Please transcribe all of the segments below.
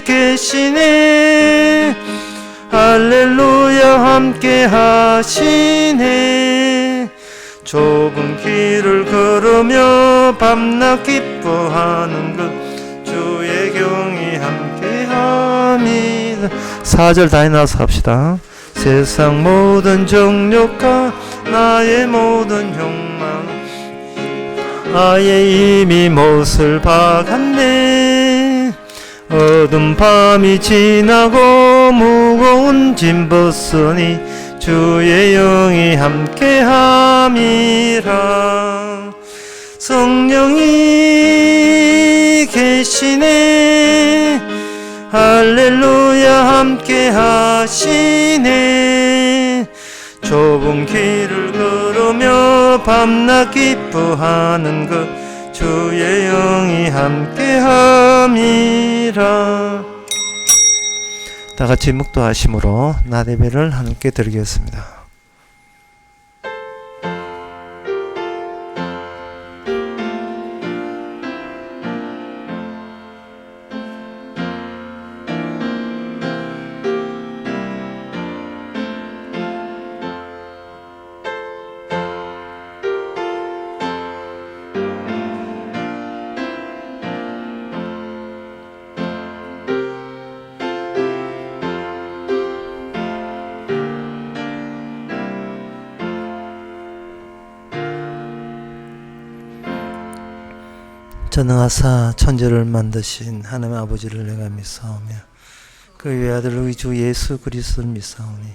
계시네. 할렐루야 함께 하시네. 좁은 길을 걸으며 밤낮 기뻐하는 것 주의 경이 함께함이다. 4절 다시 나와서 합시다. 세상 모든 정욕과 나의 모든 욕망 아예 이미 못을 박았네. 어두운 밤이 지나고 무거운 짐 벗으니 주의 영이 함께함이라. 성령이 계시네. 할렐루야 함께 하시네. 좁은 길을 걸으며 밤낮 기뻐하는 것 주의 영이 함께함이라. 다같이 묵도하심으로 낮 예배를 함께 드리겠습니다. 전능하사 천지를 만드신 하나님 아버지를 내가 믿사오며 그 외아들 우리 주 예수 그리스도를 믿사오니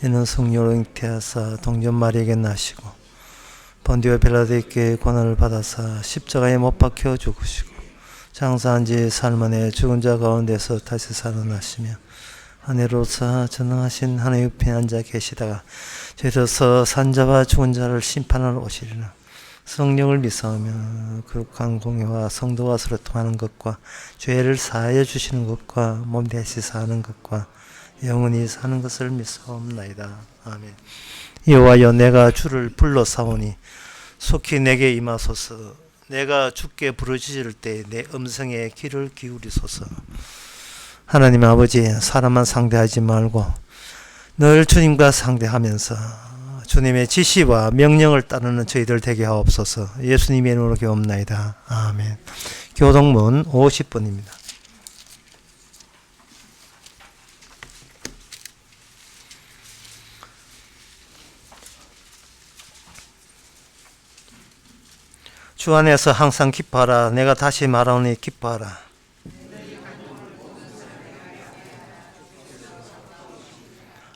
이는 성령으로 잉태하사 동전 마리에게 나시고 본디오 빌라도에게 고난을 받아사 십자가에 못 박혀 죽으시고 장사한 지 사흘 만에 죽은 자 가운데서 다시 살아나시며 하늘로서 전능하신 하나님 옆에 앉아 계시다가 저희로서 산자와 죽은 자를 심판하러 오시리라. 성령을 믿사오며 거룩한 공회와 성도와 서로 통하는 것과 죄를 사하여 주시는 것과 몸 대신 사는 것과 영원히 사는 것을 믿사옵나이다. 아멘. 여호와여 내가 주를 불러사오니 속히 내게 임하소서. 내가 주께 부르짖을 때 내 음성에 귀를 기울이소서. 하나님 아버지, 사람만 상대하지 말고 늘 주님과 상대하면서 주님의 지시와 명령을 따르는 저희들 되게 하옵소서. 예수님의 이름으로 기도옵나이다. 아멘. 교동문 50번입니다. 주 안에서 항상 기뻐하라. 내가 다시 말하오니 기뻐하라.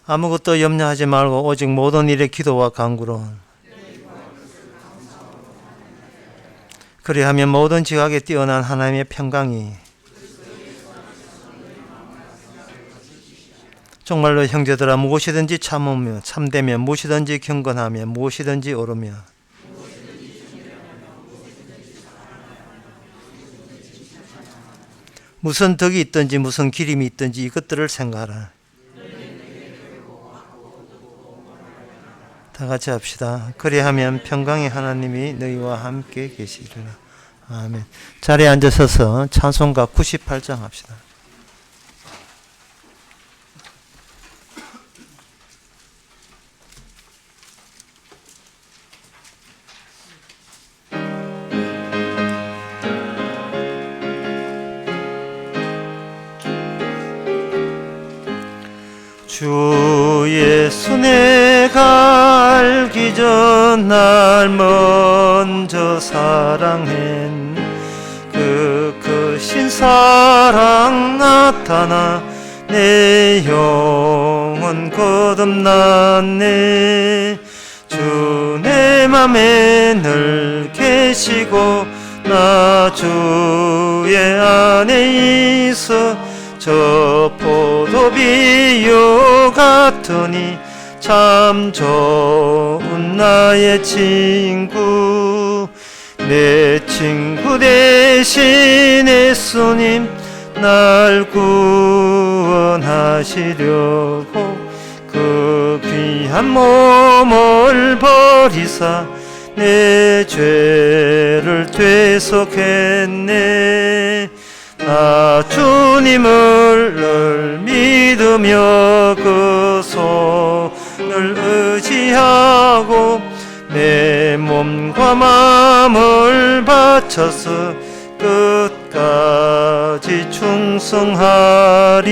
아무것도 염려하지 말고 오직 모든 일에 기도와 간구로 그리하면 모든 지각에 뛰어난 하나님의 평강이 정말로 형제들아 무엇이든지 참으며 참되며 무엇이든지 경건하며 무엇이든지 오르며 무슨 덕이 있든지 무슨 기림이 있든지 이것들을 생각하라. 다 같이 합시다. 그리하면 평강의 하나님이 너희와 함께 계시리라. 아멘. 자리에 앉으셔서 찬송가 98장 합시다. 주 예수 내가 알기 전 날 먼저 사랑한 그 크신 사랑 나타나 내 영혼 거듭났네. 주 내 맘에 늘 계시고 나 주의 안에 있어 저 포도비유 같으니 참 좋은 나의 친구. 내 친구 대신 예수님 날 구원하시려고 그 귀한 몸을 버리사 내 죄를 되속했네. 나 주님을 늘 믿으며 그 손을 의지하고 내 몸과 마음을 바쳐서 끝까지 충성하리.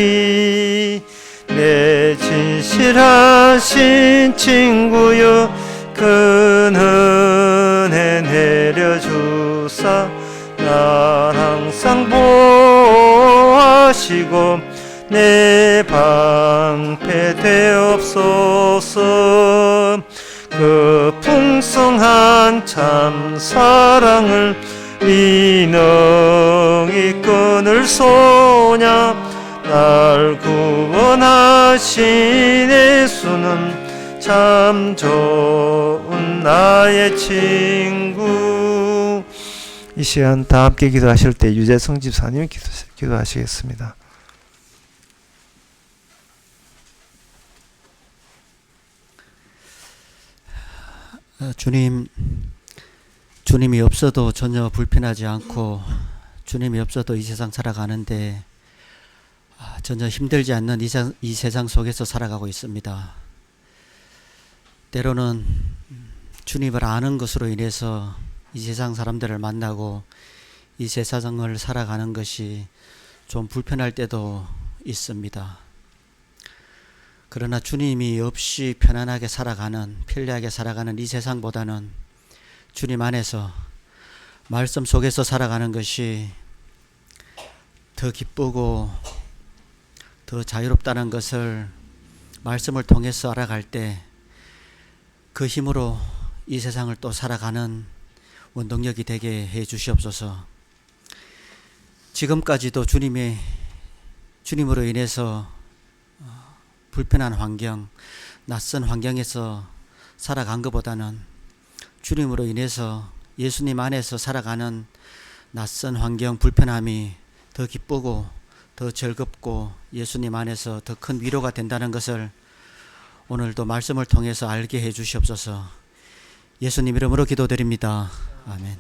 내 진실하신 친구여 큰 은혜 내려주사 날 항상 보호하시고 내 방패 되옵소서. 그 풍성한 참 사랑을 인응이 끊을 소냐. 날 구원하신 예수는 참 좋은 나의 친구. 이 시간 다 함께 기도하실 때 유재성 집사님 기도하시겠습니다. 주님이 없어도 전혀 불편하지 않고 주님이 없어도 이 세상 살아가는데 전혀 힘들지 않는 이 세상 속에서 살아가고 있습니다. 때로는 주님을 아는 것으로 인해서 이 세상 사람들을 만나고 이 세상을 살아가는 것이 좀 불편할 때도 있습니다. 그러나 주님이 없이 편안하게 살아가는, 편리하게 살아가는 이 세상보다는 주님 안에서 말씀 속에서 살아가는 것이 더 기쁘고 더 자유롭다는 것을 말씀을 통해서 알아갈 때 그 힘으로 이 세상을 또 살아가는 원동력이 되게 해 주시옵소서. 지금까지도 주님으로 인해서 불편한 환경, 낯선 환경에서 살아간 것보다는 주님으로 인해서 예수님 안에서 살아가는 낯선 환경, 불편함이 더 기쁘고 더 즐겁고 예수님 안에서 더 큰 위로가 된다는 것을 오늘도 말씀을 통해서 알게 해 주시옵소서. 예수님 이름으로 기도드립니다. 아멘.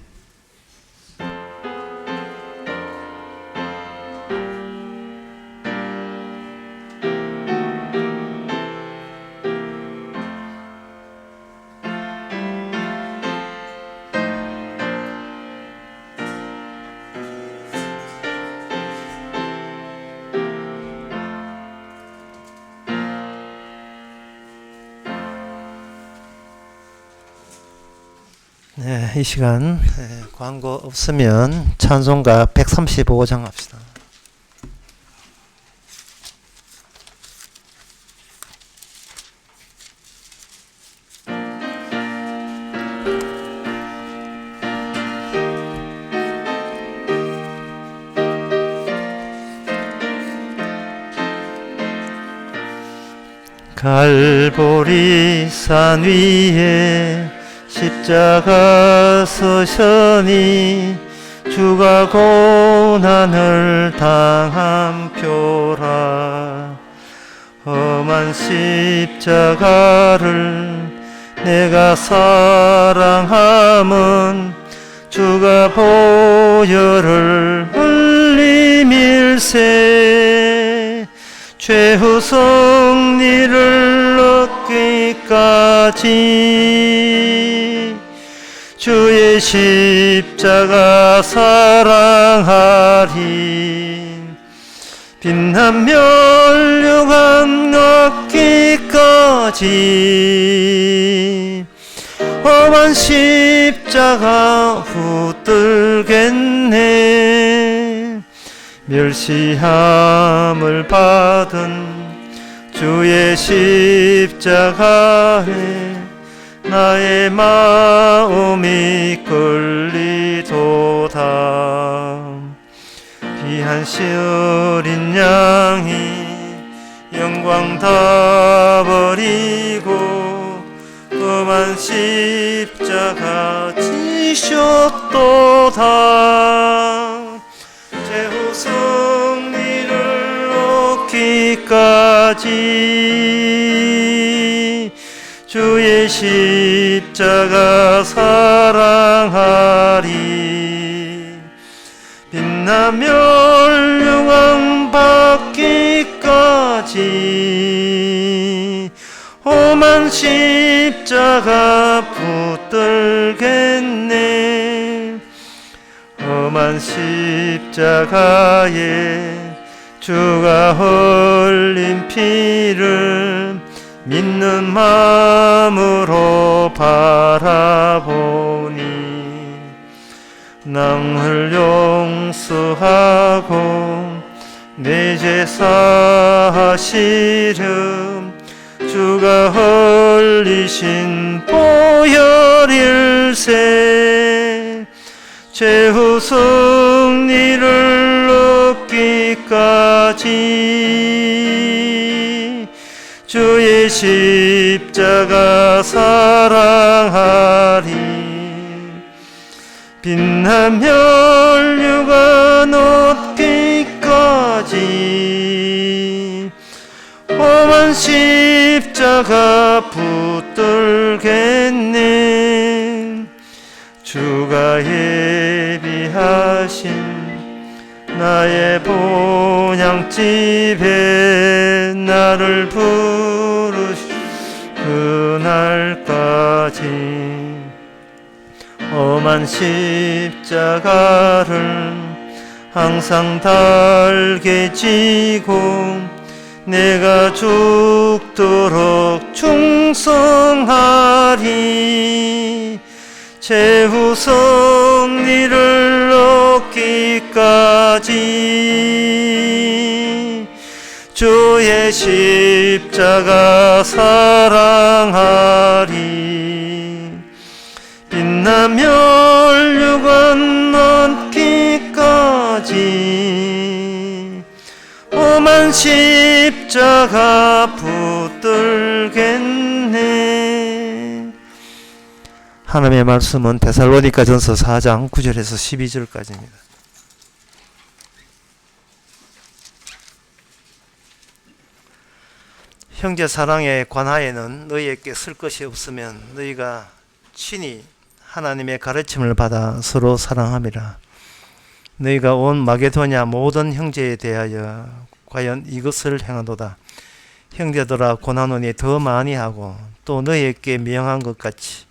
네, 이 시간 광고 없으면 찬송가 135장 합시다. 갈보리 산 위에 십자가 서셔니 주가 고난을 당한 표라. 험한 십자가를 내가 사랑함은 주가 보혈을 흘리밀세 최후 승리를 얻기까지 주의 십자가 사랑하리. 빛난 멸류관 얻기까지 험한 십자가 붙들겠네. 멸시함을 받은 주의 십자가에 나의 마음이 끌리도다. 귀한 씨 어린 양이 영광 다 버리고 험한 십자가 지셨도다. 최후 승리를 얻기까지 주의 십자가 사랑하리. 빛나며 험한 십자가 붙들겠네. 험한 십자가에 주가 흘린 피를 믿는 마음으로 바라보니 남을 용서하고 내 죄 사하시려 주가 흘리신 보혈일세. 최후 승리를 얻기까지 주의 십자가 사랑하리. 빛난 멸류관 얻기까지 험한 십자가 붙들겠네. 주가 예비하신 나의 본향집에 나를 부르시 그날까지 험한 십자가를 항상 달게 지고 내가 죽도록 충성하리. 최후 승리를 얻기까지 주의 십자가 사랑하리. 빛난 멸류관 얻기까지 험한 십자가 붙들겠네. 하나님의 말씀은 데살로니가전서 4장 9절에서 12절까지입니다. 형제 사랑에 관하여는 너희에게 쓸 것이 없으면 너희가 친히 하나님의 가르침을 받아 서로 사랑함이라. 너희가 온 마게도냐 모든 형제에 대하여 과연 이것을 행하도다. 형제들아 고난하니 더 많이 하고 또 너희에게 명한 것 같이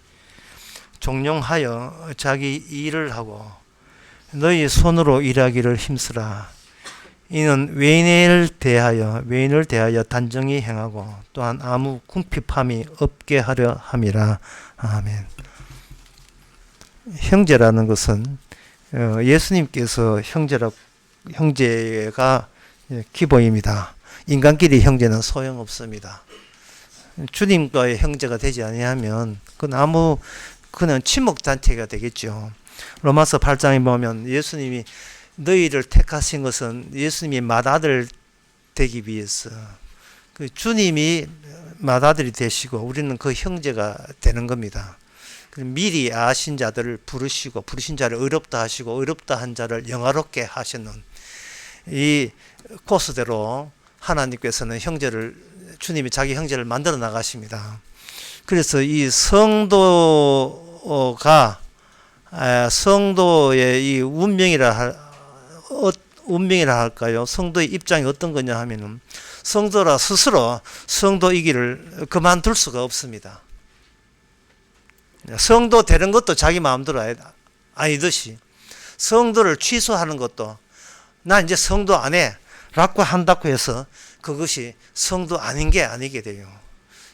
종용하여 자기 일을 하고 너희 손으로 일하기를 힘쓰라. 이는 외인을 대하여 단정히 행하고 또한 아무 궁핍함이 없게 하려 함이라. 아멘. 형제라는 것은 예수님께서 형제가 기본입니다. 인간끼리 형제는 소용없습니다. 주님과의 형제가 되지 아니하면 그냥 친목단체가 되겠죠. 로마서 8장에 보면 예수님이 너희를 택하신 것은 예수님이 맏아들 되기 위해서 그 주님이 맏아들이 되시고 우리는 그 형제가 되는 겁니다. 미리 아신 자들을 부르시고 부르신 자를 의롭다 하시고 의롭다 한 자를 영화롭게 하시는 이 코스대로 하나님께서는 주님이 자기 형제를 만들어 나가십니다. 그래서 이 성도의 이 운명이라 할까요? 성도의 입장이 어떤 거냐 하면은 성도라 스스로 성도이기를 그만둘 수가 없습니다. 성도 되는 것도 자기 마음대로 아니듯이 성도를 취소하는 것도 나 이제 성도 안 해 라고 한다고 해서 그것이 성도 아닌 게 아니게 돼요.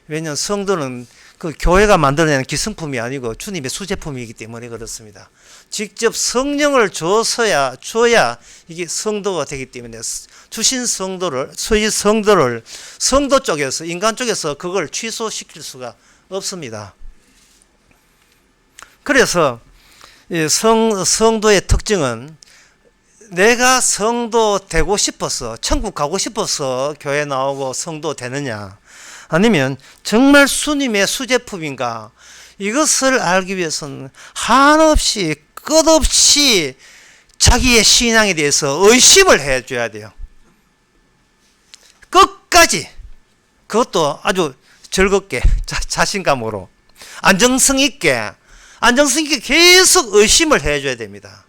왜냐하면 성도는 그 교회가 만들어내는 기성품이 아니고 주님의 수제품이기 때문에 그렇습니다. 직접 성령을 줘야 이게 성도가 되기 때문에 주신 성도를 성도 쪽에서 인간 쪽에서 그걸 취소시킬 수가 없습니다. 그래서 성도의 특징은 내가 성도 되고 싶어서 천국 가고 싶어서 교회 나오고 성도 되느냐 아니면 정말 주님의 수제품인가 이것을 알기 위해서는 한없이 끝없이 자기의 신앙에 대해서 의심을 해줘야 돼요. 끝까지 그것도 아주 즐겁게 자신감으로 안정성 있게 계속 의심을 해줘야 됩니다.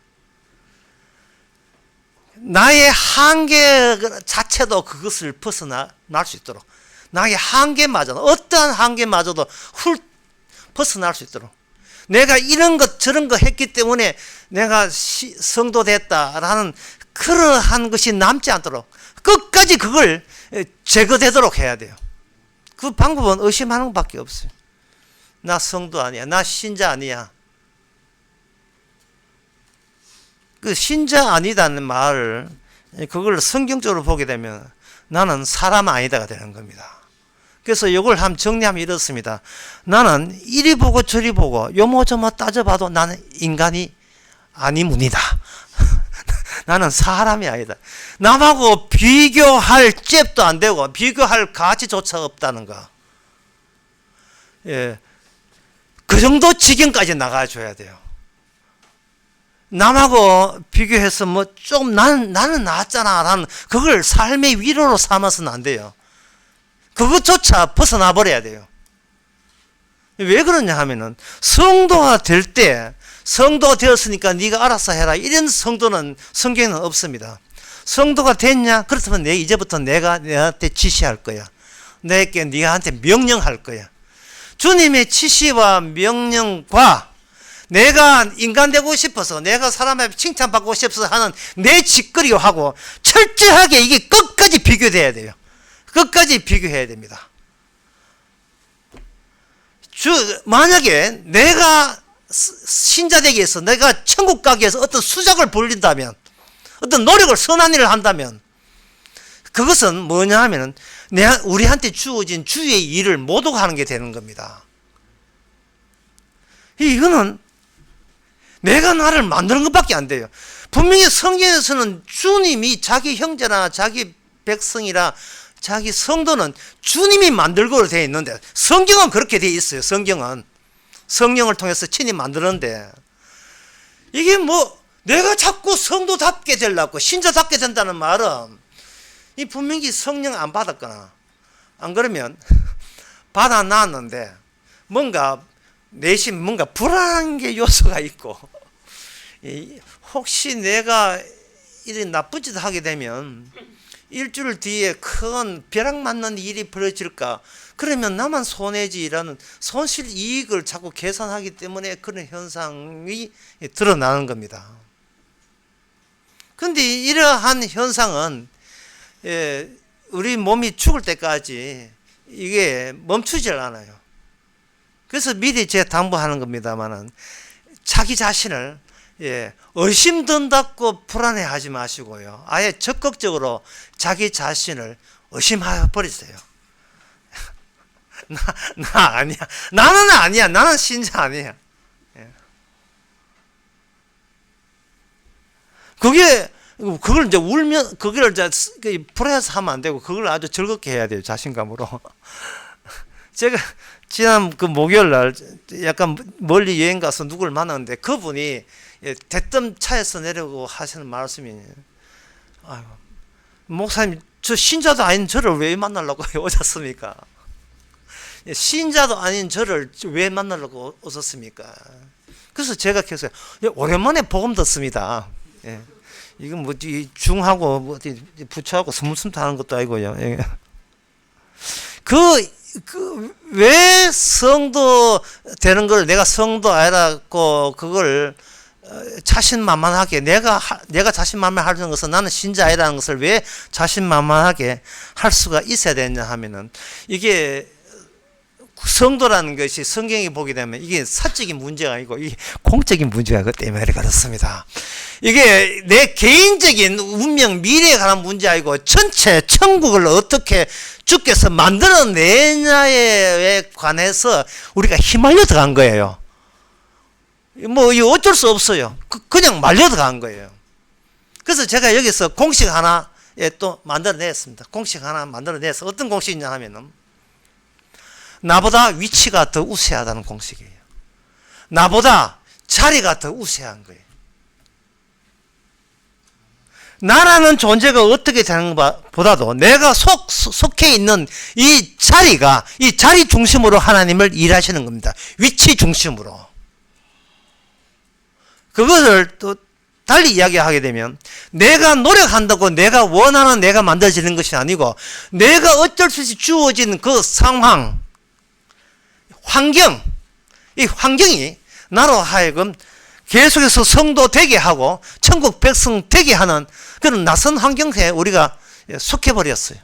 나의 한계 자체도 그것을 벗어날 수 있도록 나의 한계마저, 어떠한 한계마저도 벗어날 수 있도록, 내가 이런 것 저런 거 했기 때문에 내가 성도 됐다라는 그러한 것이 남지 않도록 끝까지 그걸 제거되도록 해야 돼요. 그 방법은 의심하는 것밖에 없어요. 나 성도 아니야, 나 신자 아니야. 그 신자 아니다는 말을 그걸 성경적으로 보게 되면 나는 사람 아니다가 되는 겁니다. 그래서 이걸 한번 정리하면 이렇습니다. 나는 이리 보고 저리 보고 요모저모 따져봐도 나는 인간이 아니문이다. 나는 사람이 아니다. 남하고 비교할 잽도 안 되고 비교할 가치조차 없다는 거. 예, 그 정도 지경까지 나가줘야 돼요. 남하고 비교해서 뭐 좀 나는 낫잖아 라는 그걸 삶의 위로로 삼아서는 안 돼요. 그것조차 벗어나 버려야 돼요. 왜 그러냐 하면은 성도가 될 때 성도가 되었으니까 네가 알아서 해라 이런 성도는 성경에는 없습니다. 성도가 됐냐? 그렇다면 이제부터 내가 너한테 지시할 거야. 내게 네한테 명령할 거야. 주님의 지시와 명령과 내가 인간 되고 싶어서 내가 사람 앞에 칭찬받고 싶어서 하는 내 짓거리하고 철저하게 이게 끝까지 비교돼야 돼요. 끝까지 비교해야 됩니다. 만약에 내가 신자 되기 위해서 내가 천국 가기 위해서 어떤 수작을 벌린다면 어떤 노력을 선한 일을 한다면 그것은 뭐냐 하면은 우리한테 주어진 주의 일을 모두가 하는 게 되는 겁니다. 이거는 내가 나를 만드는 것밖에 안 돼요. 분명히 성경에서는 주님이 자기 형제나 자기 백성이라 자기 성도는 주님이 만들고 되어 있는데 성경은 그렇게 되어 있어요. 성령을 통해서 친히 만드는데 이게 뭐 내가 자꾸 성도답게 되려고 신자답게 된다는 말은 이 분명히 성령 안 받았거나 안 그러면 받아 놨는데 뭔가 내심 뭔가 불안한 게 요소가 있고 혹시 내가 이런 나쁜 짓을 하게 되면 일주일 뒤에 큰 벼락 맞는 일이 벌어질까 그러면 나만 손해지라는 손실 이익을 자꾸 계산하기 때문에 그런 현상이 드러나는 겁니다. 그런데 이러한 현상은 우리 몸이 죽을 때까지 이게 멈추질 않아요. 그래서 미리 제가 당부하는 겁니다만은 자기 자신을 의심든다고 불안해하지 마시고요. 아예 적극적으로 자기 자신을 의심해 버리세요. 나 아니야. 나는 아니야. 나는 신자 아니야. 그걸 이제 울면, 그걸 이제 불안해서 하면 안 되고, 그걸 아주 즐겁게 해야 돼요. 자신감으로. 제가 지난 그 목요일 날 약간 멀리 여행 가서 누구를 만났는데 그분이 대뜸 차에서 내려고 하시는 말씀이 아이고, 목사님 저 신자도 아닌 저를 왜 만나려고 오셨습니까? 신자도 아닌 저를 왜 만나려고 오셨습니까? 그래서 제가 계속 오랜만에 복음 듣습니다. 이건 뭐 중하고 뭐 부처하고 스물스물하는 것도 아니고요. 왜 성도 되는 걸 내가 성도 아니라고 그걸 자신만만하게 내가 자신만만하는 것은 나는 신자 아니라는 것을 왜 자신만만하게 할 수가 있어야 되냐 하면은 이게 성도라는 것이 성경에 보게 되면 이게 사적인 문제가 아니고 이게 공적인 문제가 그 때문에 그렇습니다. 이게 내 개인적인 운명 미래에 관한 문제 아니고 전체 천국을 어떻게 주께서 만들어내냐에 관해서 우리가 휘말려 들어간 거예요. 뭐 이거 어쩔 수 없어요. 그냥 말려 들어간 거예요. 그래서 제가 여기서 공식 하나 또 만들어냈습니다. 공식 하나 만들어내서 어떤 공식이냐 하면은 나보다 위치가 더 우세하다는 공식이에요. 나보다 자리가 더 우세한 거예요. 나라는 존재가 어떻게 되는 것보다도 내가 속해 있는 이 자리가 이 자리 중심으로 하나님을 일하시는 겁니다. 위치 중심으로. 그것을 또 달리 이야기하게 되면 내가 노력한다고 내가 원하는 내가 만들어지는 것이 아니고 내가 어쩔 수 없이 주어진 그 상황, 환경, 이 환경이 나로 하여금 계속해서 성도 되게 하고 천국 백성 되게 하는 그런 낯선 환경에 우리가 속해버렸어요.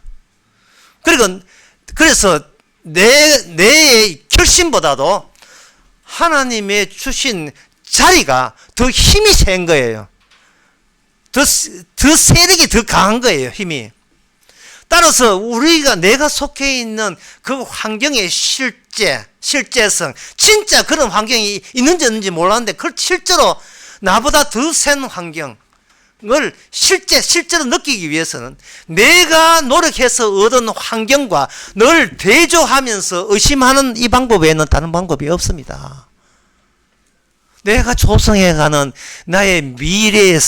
그래서 내의 결심보다도 하나님의 주신 자리가 더 힘이 센 거예요. 더 세력이 더 강한 거예요, 힘이. 따라서 내가 속해 있는 그 환경의 실제성, 진짜 그런 환경이 있는지 없는지 몰랐는데, 그걸 실제로 나보다 더 센 환경을 실제로 느끼기 위해서는 내가 노력해서 얻은 환경과 늘 대조하면서 의심하는 이 방법 외에는 다른 방법이 없습니다. 내가 조성해가는 나의 미래의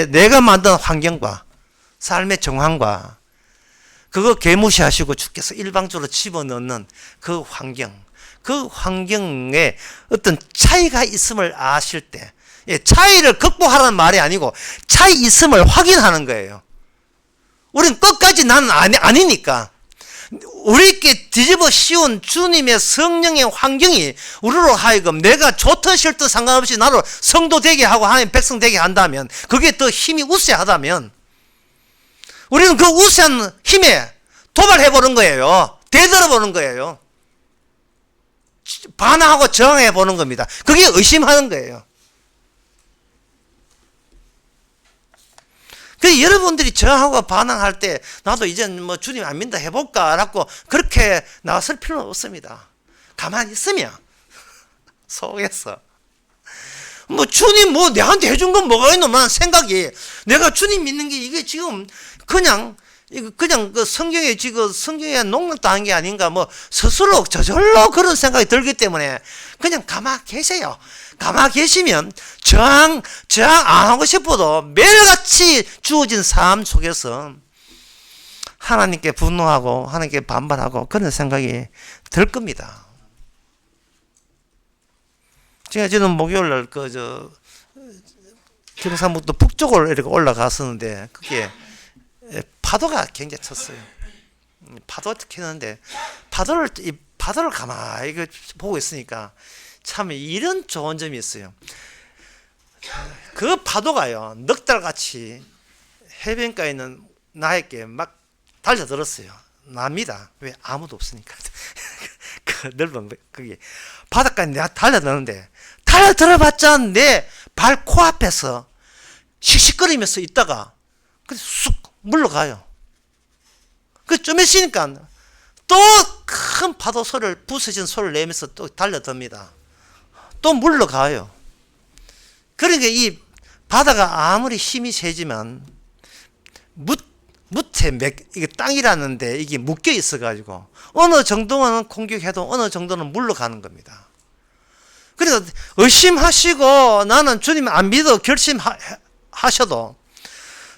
내가 만든 환경과 삶의 정황과 그거 개무시하시고 주께서 일방적으로 집어넣는 그 환경에 어떤 차이가 있음을 아실 때, 차이를 극복하라는 말이 아니고 차이 있음을 확인하는 거예요. 우린 끝까지 나는 아니니까. 우리께 뒤집어 씌운 주님의 성령의 환경이 우리로 하여금 내가 좋든 싫든 상관없이 나를 성도 되게 하고 하나님 백성 되게 한다면, 그게 더 힘이 우세하다면 우리는 그 우세한 힘에 도발해보는 거예요. 대들어보는 거예요. 반항하고 저항해보는 겁니다. 그게 의심하는 거예요. 그 여러분들이 저항하고 반항할 때 나도 이제 뭐 주님 안 믿는다 해볼까 라고 그렇게 나설 필요는 없습니다. 가만히 있으면 속에서 뭐 주님 뭐 내한테 해준 건 뭐가 있노만 생각이, 내가 주님 믿는 게 이게 지금 그냥 그 성경에 농락당한 게 아닌가, 뭐 스스로 저절로 그런 생각이 들기 때문에 그냥 가만히 계세요. 가만히 계시면 저항 안 하고 싶어도 매일같이 주어진 삶 속에서 하나님께 분노하고 하나님께 반발하고 그런 생각이 들 겁니다. 제가 지금 목요일날 경상북도 북쪽으로 이렇게 올라갔었는데 그게 파도가 굉장히 쳤어요. 파도 쳤는데 파도를 가만히 보고 있으니까 참 이런 좋은 점이 있어요. 그 파도가요, 넉달같이 해변가에 있는 나에게 막 달려들었어요. 납니다. 왜? 아무도 없으니까. 그 넓은 거기 바닷가에 내가 달려드는데, 달려들어봤자 내 발 코앞에서 씩씩거리면서 있다가 쑥 물러가요. 좀 있으니까 또 큰 파도 소리를, 부서진 소리를 내면서 또 달려듭니다. 또 물러가요. 그러니까 이 바다가 아무리 힘이 세지만 무태 이게 땅이라는데 이게 묶여 있어가지고 어느 정도는 공격해도 어느 정도는 물러가는 겁니다. 그러니까 의심하시고 나는 주님 안 믿어 결심하셔도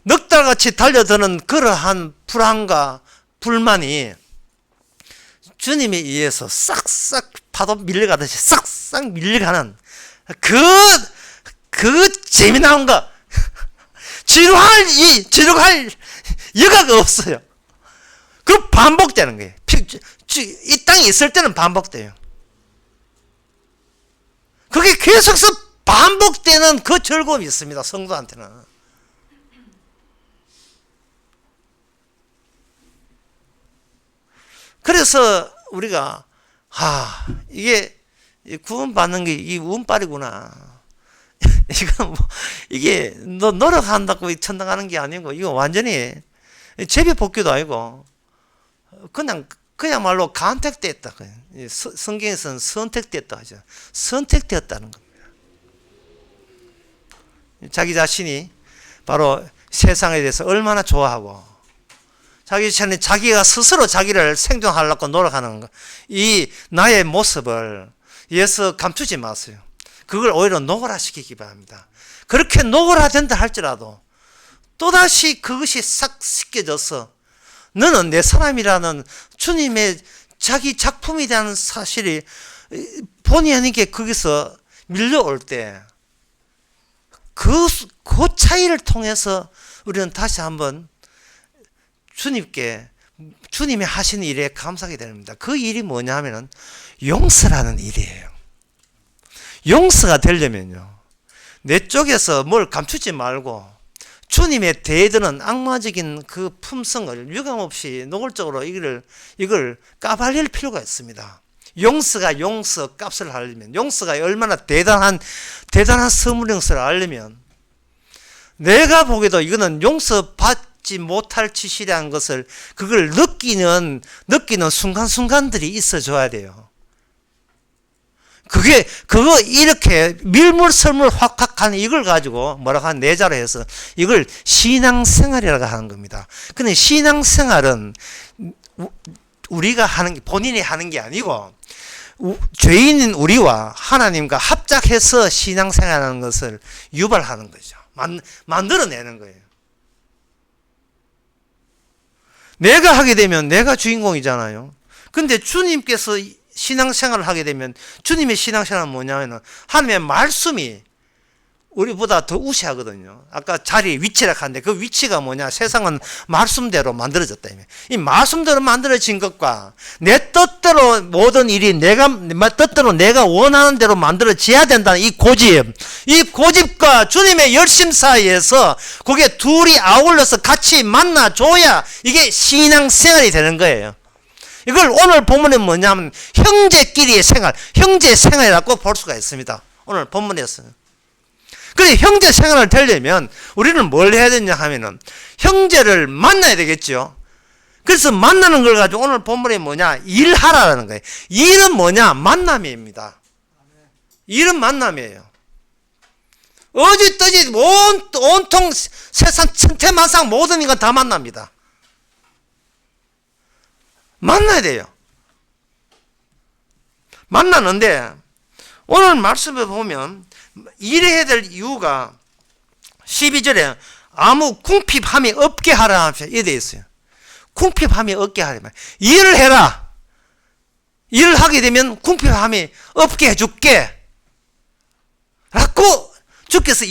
넉달같이 달려드는 그러한 불안과 불만이 주님에 의해서 싹싹 파도 밀려가듯이 싹싹 밀려가는 그 재미나은 거, 지루할 여가가 없어요. 그 반복되는 거예요. 이 땅에 있을 때는 반복돼요. 그게 계속해서 반복되는 그 즐거움이 있습니다, 성도한테는. 그래서 우리가 이게 구원받는 게 이게 운빨이구나. 이게 노력한다고 천당하는 게 아니고 이거 완전히 제비 복귀도 아니고 그냥말로 간택됐다. 성경에서는 선택됐다 하죠. 선택되었다는 겁니다. 자기 자신이 바로 세상에 대해서 얼마나 좋아하고 자기가 스스로 자기를 생존하려고 노력하는 것, 이 나의 모습을 예수 감추지 마세요. 그걸 오히려 노골화시키기 바랍니다. 그렇게 노골화된다 할지라도 또다시 그것이 싹 씻겨져서 너는 내 사람이라는 주님의 자기 작품이라는 사실이 본의 아니게 거기서 밀려올 때 그 차이를 통해서 우리는 다시 한번 주님이 하신 일에 감사하게 됩니다. 그 일이 뭐냐 하면은 용서라는 일이에요. 용서가 되려면요, 내 쪽에서 뭘 감추지 말고 주님의 대드는 악마적인 그 품성을 유감없이 노골적으로 이걸 까발릴 필요가 있습니다. 용서 값을 알려면, 용서가 얼마나 대단한 선물 용서를 알려면, 내가 보기에도 이거는 용서받지 못할 짓이라는 것을, 그걸 느끼는 순간순간들이 있어줘야 돼요. 그거 이렇게 밀물설물 확확한 이걸 가지고 뭐라고 한 내자로 해서 이걸 신앙생활이라고 하는 겁니다. 근데 신앙생활은 우리가 본인이 하는 게 아니고 죄인인 우리와 하나님과 합작해서 신앙생활하는 것을 유발하는 거죠. 만들어내는 거예요. 내가 하게 되면 내가 주인공이잖아요. 근데 주님께서 신앙생활을 하게 되면, 주님의 신앙생활은 뭐냐면 하나님의 말씀이 우리보다 더 우세하거든요. 아까 자리 위치라고 하는데 그 위치가 뭐냐, 세상은 말씀대로 만들어졌다. 이 말씀대로 만들어진 것과 내 뜻대로 모든 일이 뜻대로 내가 원하는 대로 만들어져야 된다는 이 고집과 주님의 열심 사이에서 그게 둘이 아울러서 같이 만나줘야 이게 신앙생활이 되는 거예요. 이걸 오늘 본문에 뭐냐면 형제끼리의 생활, 형제 생활이라고 볼 수가 있습니다. 오늘 본문에서. 그래, 형제 생활을 되려면 우리는 뭘 해야 되냐 하면은 형제를 만나야 되겠죠. 그래서 만나는 걸 가지고 오늘 본문에 뭐냐, 일하라는 거예요. 일은 뭐냐, 만남입니다. 일은 만남이에요. 어지떠지 온통 세상 천태만상 모든 인간 다 만납니다. 만나야 돼요. 만나는데 오늘 말씀에 보면 일해야 될 이유가 12절에 아무 궁핍함이 없게 하라 이렇게 되어 있어요. 궁핍함이 없게 하라. 일을 해라. 일을 하게 되면 궁핍함이 없게 해줄게 라고 주께서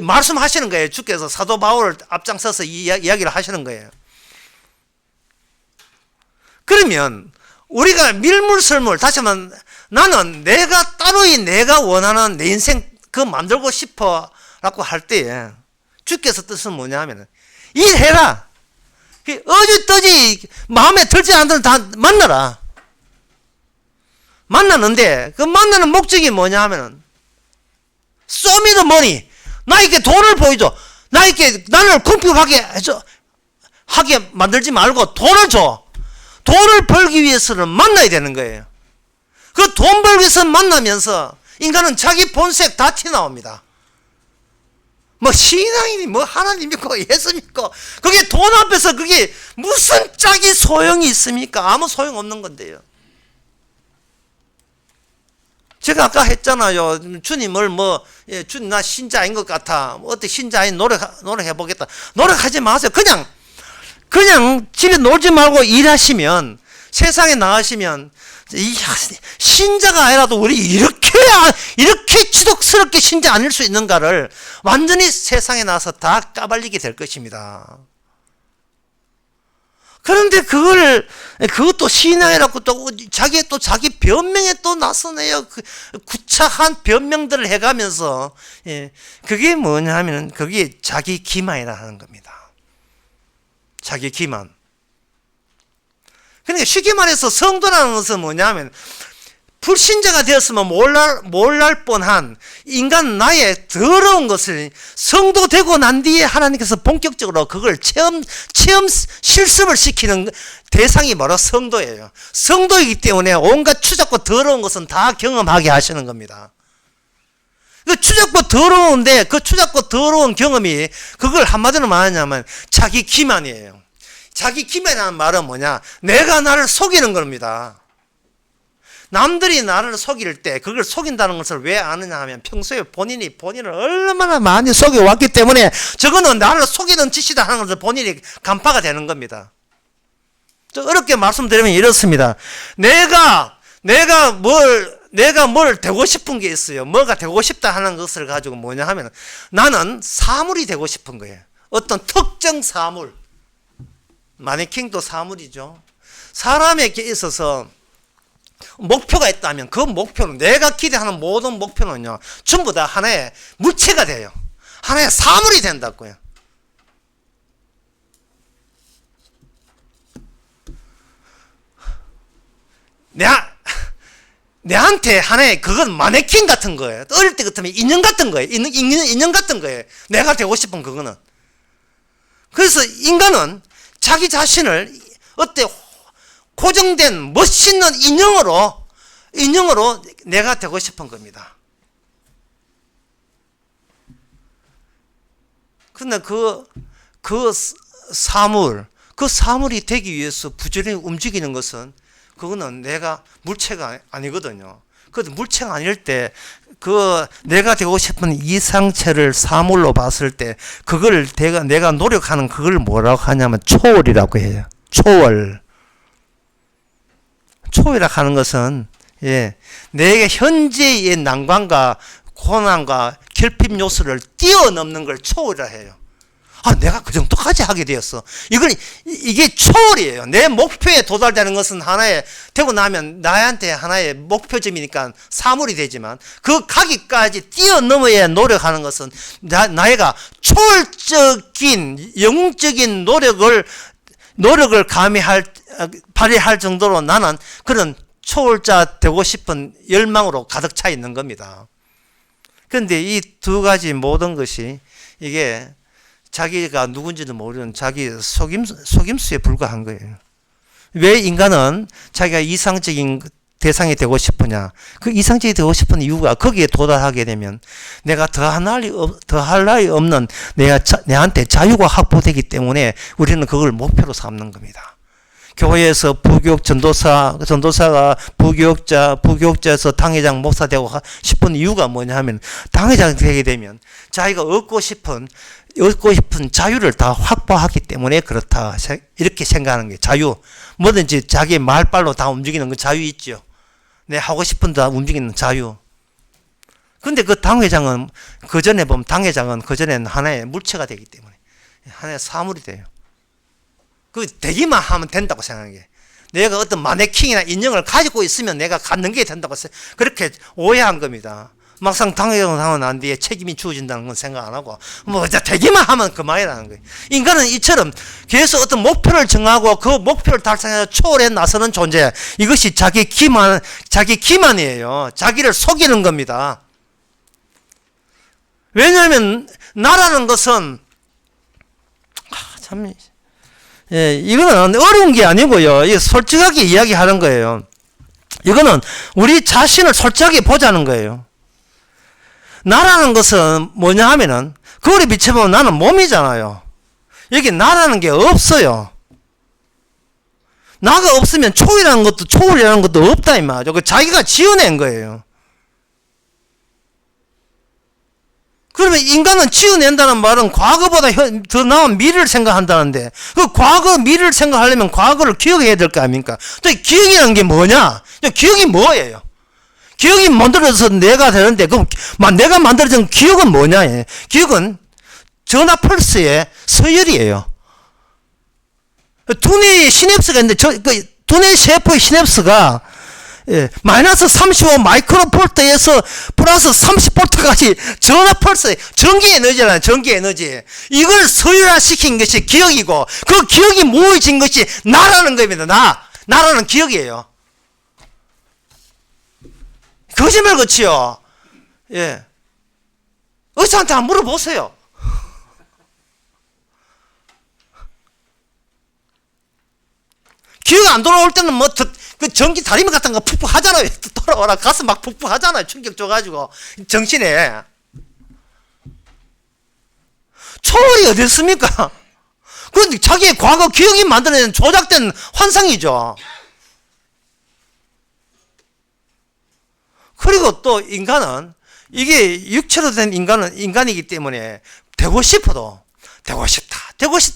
말씀하시는 거예요. 주께서 사도 바울을 앞장서서 이야기를 하시는 거예요. 그러면 우리가 밀물설물, 다시 하면 나는 내가 따로이 내가 원하는 내 인생 만들고 싶어 라고 할 때에 주께서 뜻은 뭐냐면 일해라. 어지떠지 마음에 들지 않는 다 만나라. 만나는데 그 만나는 목적이 뭐냐 하면 쏘미더 머니, 나에게 돈을 보여줘. 나를 궁핍하게 해줘. 하게 만들지 말고 돈을 줘. 돈을 벌기 위해서는 만나야 되는 거예요. 그 돈 벌기 위해서 만나면서 인간은 자기 본색 다 튀어나옵니다. 뭐 신앙이니 뭐 하나님 믿고 예수 믿고 그게 돈 앞에서 그게 무슨 짝이 소용이 있습니까? 아무 소용 없는 건데요. 제가 아까 했잖아요. 주님을 주님 나 신자인 것 같아. 어때 신자인 노력해보겠다. 노력하지 마세요. 그냥 집에 놀지 말고 일하시면, 세상에 나가시면, 신자가 아니라도 우리 이렇게 지독스럽게 신자 아닐 수 있는가를 완전히 세상에 나와서 다 까발리게 될 것입니다. 그런데 그것도 신앙이라고 자기 변명에 또 나서네요. 구차한 변명들을 해가면서, 그게 뭐냐 하면, 그게 자기 기만이라 하는 겁니다. 자기 기만. 그러니까 쉽게 말해서 성도라는 것은 뭐냐면 불신자가 되었으면 몰랄 뻔한 인간 나의 더러운 것을 성도 되고 난 뒤에 하나님께서 본격적으로 그걸 체험 실습을 시키는 대상이 바로 성도예요. 성도이기 때문에 온갖 추잡고 더러운 것은 다 경험하게 하시는 겁니다. 그 추잡고 더러운데 그 추잡고 더러운 경험이 그걸 한마디로 말하냐면 자기 기만이에요. 자기 기만이라는 말은 뭐냐? 내가 나를 속이는 겁니다. 남들이 나를 속일 때 그걸 속인다는 것을 왜 아느냐 하면 평소에 본인을 얼마나 많이 속여왔기 때문에 저거는 나를 속이는 짓이다 하는 것을 본인이 간파가 되는 겁니다. 좀 어렵게 말씀드리면 이렇습니다. 내가 내가 뭘 되고 싶은 게 있어요. 뭐가 되고 싶다 하는 것을 가지고 뭐냐 하면 나는 사물이 되고 싶은 거예요. 어떤 특정 사물. 마네킹도 사물이죠. 사람에게 있어서 목표가 있다면 그 목표는 내가 기대하는 모든 목표는요. 전부 다 하나의 물체가 돼요. 하나의 사물이 된다고요. 내한테 하나의 그건 마네킹 같은 거예요. 어릴 때 같으면 인형 같은 거예요. 인형 같은 거예요. 내가 되고 싶은 그거는. 그래서 인간은 자기 자신을 어때 고정된 멋있는 인형으로 내가 되고 싶은 겁니다. 근데 그 사물이 되기 위해서 부지런히 움직이는 것은 그거는 내가 물체가 아니거든요. 그래도 물체가 아닐 때 내가 되고 싶은 이상체를 사물로 봤을 때 그걸 내가 노력하는 그걸 뭐라고 하냐면 초월이라고 해요. 초월이라고 하는 것은 내게 현재의 난관과 고난과 결핍 요소를 뛰어넘는 걸 초월이라 해요. 내가 그 정도까지 하게 되었어. 이게 초월이에요. 내 목표에 도달되는 것은 하나의, 되고 나면 나한테 하나의 목표점이니까 사물이 되지만 그 가기까지 뛰어넘어야 노력하는 것은 나이가 초월적인, 영적인 노력을 발휘할 정도로 나는 그런 초월자 되고 싶은 열망으로 가득 차 있는 겁니다. 그런데 이 두 가지 모든 것이 이게 자기가 누군지도 모르는 자기 속임수에 불과한 거예요. 왜 인간은 자기가 이상적인 대상이 되고 싶으냐? 그 이상적이 되고 싶은 이유가 거기에 도달하게 되면 내가 더할 나위 없는 내한테 자유가 확보되기 때문에 우리는 그걸 목표로 삼는 겁니다. 교회에서 부교육 전도사가 부교육자에서 당회장 목사 되고 싶은 이유가 뭐냐 하면 당회장 되게 되면 자기가 얻고 싶은 자유를 다 확보하기 때문에 그렇다. 이렇게 생각하는 게 자유. 뭐든지 자기 말발로 다 움직이는 그 자유 있죠. 내 하고 싶은 다 움직이는 자유. 근데 그 당회장은 그전에는 하나의 물체가 되기 때문에 하나의 사물이 돼요. 되기만 하면 된다고 생각해. 내가 어떤 마네킹이나 인형을 가지고 있으면 내가 갖는 게 된다고 그렇게 오해한 겁니다. 막상 당회장을 하고 난 뒤에 책임이 주어진다는 건 생각 안 하고 되기만 하면 그만이라는 거예요. 인간은 이처럼 계속 어떤 목표를 정하고 그 목표를 달성해서 초월해 나서는 존재. 이것이 자기 기만이에요. 자기를 속이는 겁니다. 왜냐하면 나라는 것은 이거는 어려운 게 아니고요. 이거 솔직하게 이야기하는 거예요. 이거는 우리 자신을 솔직하게 보자는 거예요. 나라는 것은 뭐냐 하면은 거울에 비춰보면 나는 몸이잖아요. 여기 나라는 게 없어요. 나가 없으면 초월이라는 것도 없다 이 말이죠. 자기가 지어낸 거예요. 그러면 인간은 지어낸다는 말은 과거보다 더 나은 미래를 생각한다는데 그 과거 미래를 생각하려면 과거를 기억해야 될 거 아닙니까? 또 기억이라는 게 뭐냐? 기억이 뭐예요? 기억이 만들어져서 내가 되는데 그럼 내가 만들어진 기억은 뭐냐? 기억은 전화 펄스의 서열이에요. 두뇌의 시냅스가 있는데 두뇌 세포의 시냅스가 마이너스 35 마이크로볼트에서 플러스 30볼트까지 전화 펄스, 전기 에너지잖아요. 전기 에너지. 이걸 서열화시킨 것이 기억이고 그 기억이 모여진 것이 나라는 겁니다. 나라는 기억이에요. 거짓말 그치요? 의사한테 한번 물어보세요. 기억 안 돌아올 때는 그 전기 다리미 같은 거 푹푹 하잖아요. 돌아와라. 가슴 막 푹푹 하잖아요. 충격 줘가지고. 정신에. 초월이 어디 있습니까? 그런데 자기의 과거 기억이 만들어낸 조작된 환상이죠. 그리고 또 인간은 이게 육체로 된 인간이기 때문에 되고 싶다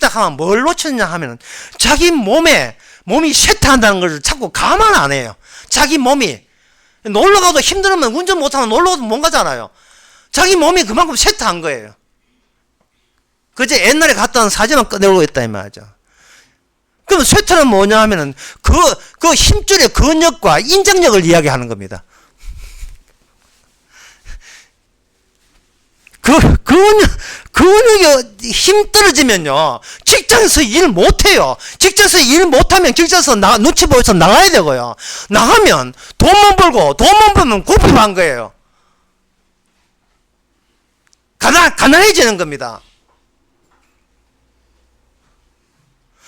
하면 뭘 놓쳤냐 하면 자기 몸이 쇠퇴한다는 걸 자꾸 감안 안 해요. 자기 몸이 놀러 가도 힘들으면 운전 못하면 놀러 가도 못 가잖아요. 자기 몸이 그만큼 쇠퇴한 거예요. 그제 옛날에 갔다 온 사진만 꺼내오고 있다 이 말이죠. 그럼 쇠퇴는 뭐냐 하면은 그 힘줄의 근력과 인장력을 이야기하는 겁니다. 근육이 힘 떨어지면요, 직장에서 일 못해요. 직장에서 일 못하면 직장에서 눈치 보여서 나가야 되고요. 나가면 돈만 벌면 굽힙한 거예요. 가난해지는 겁니다.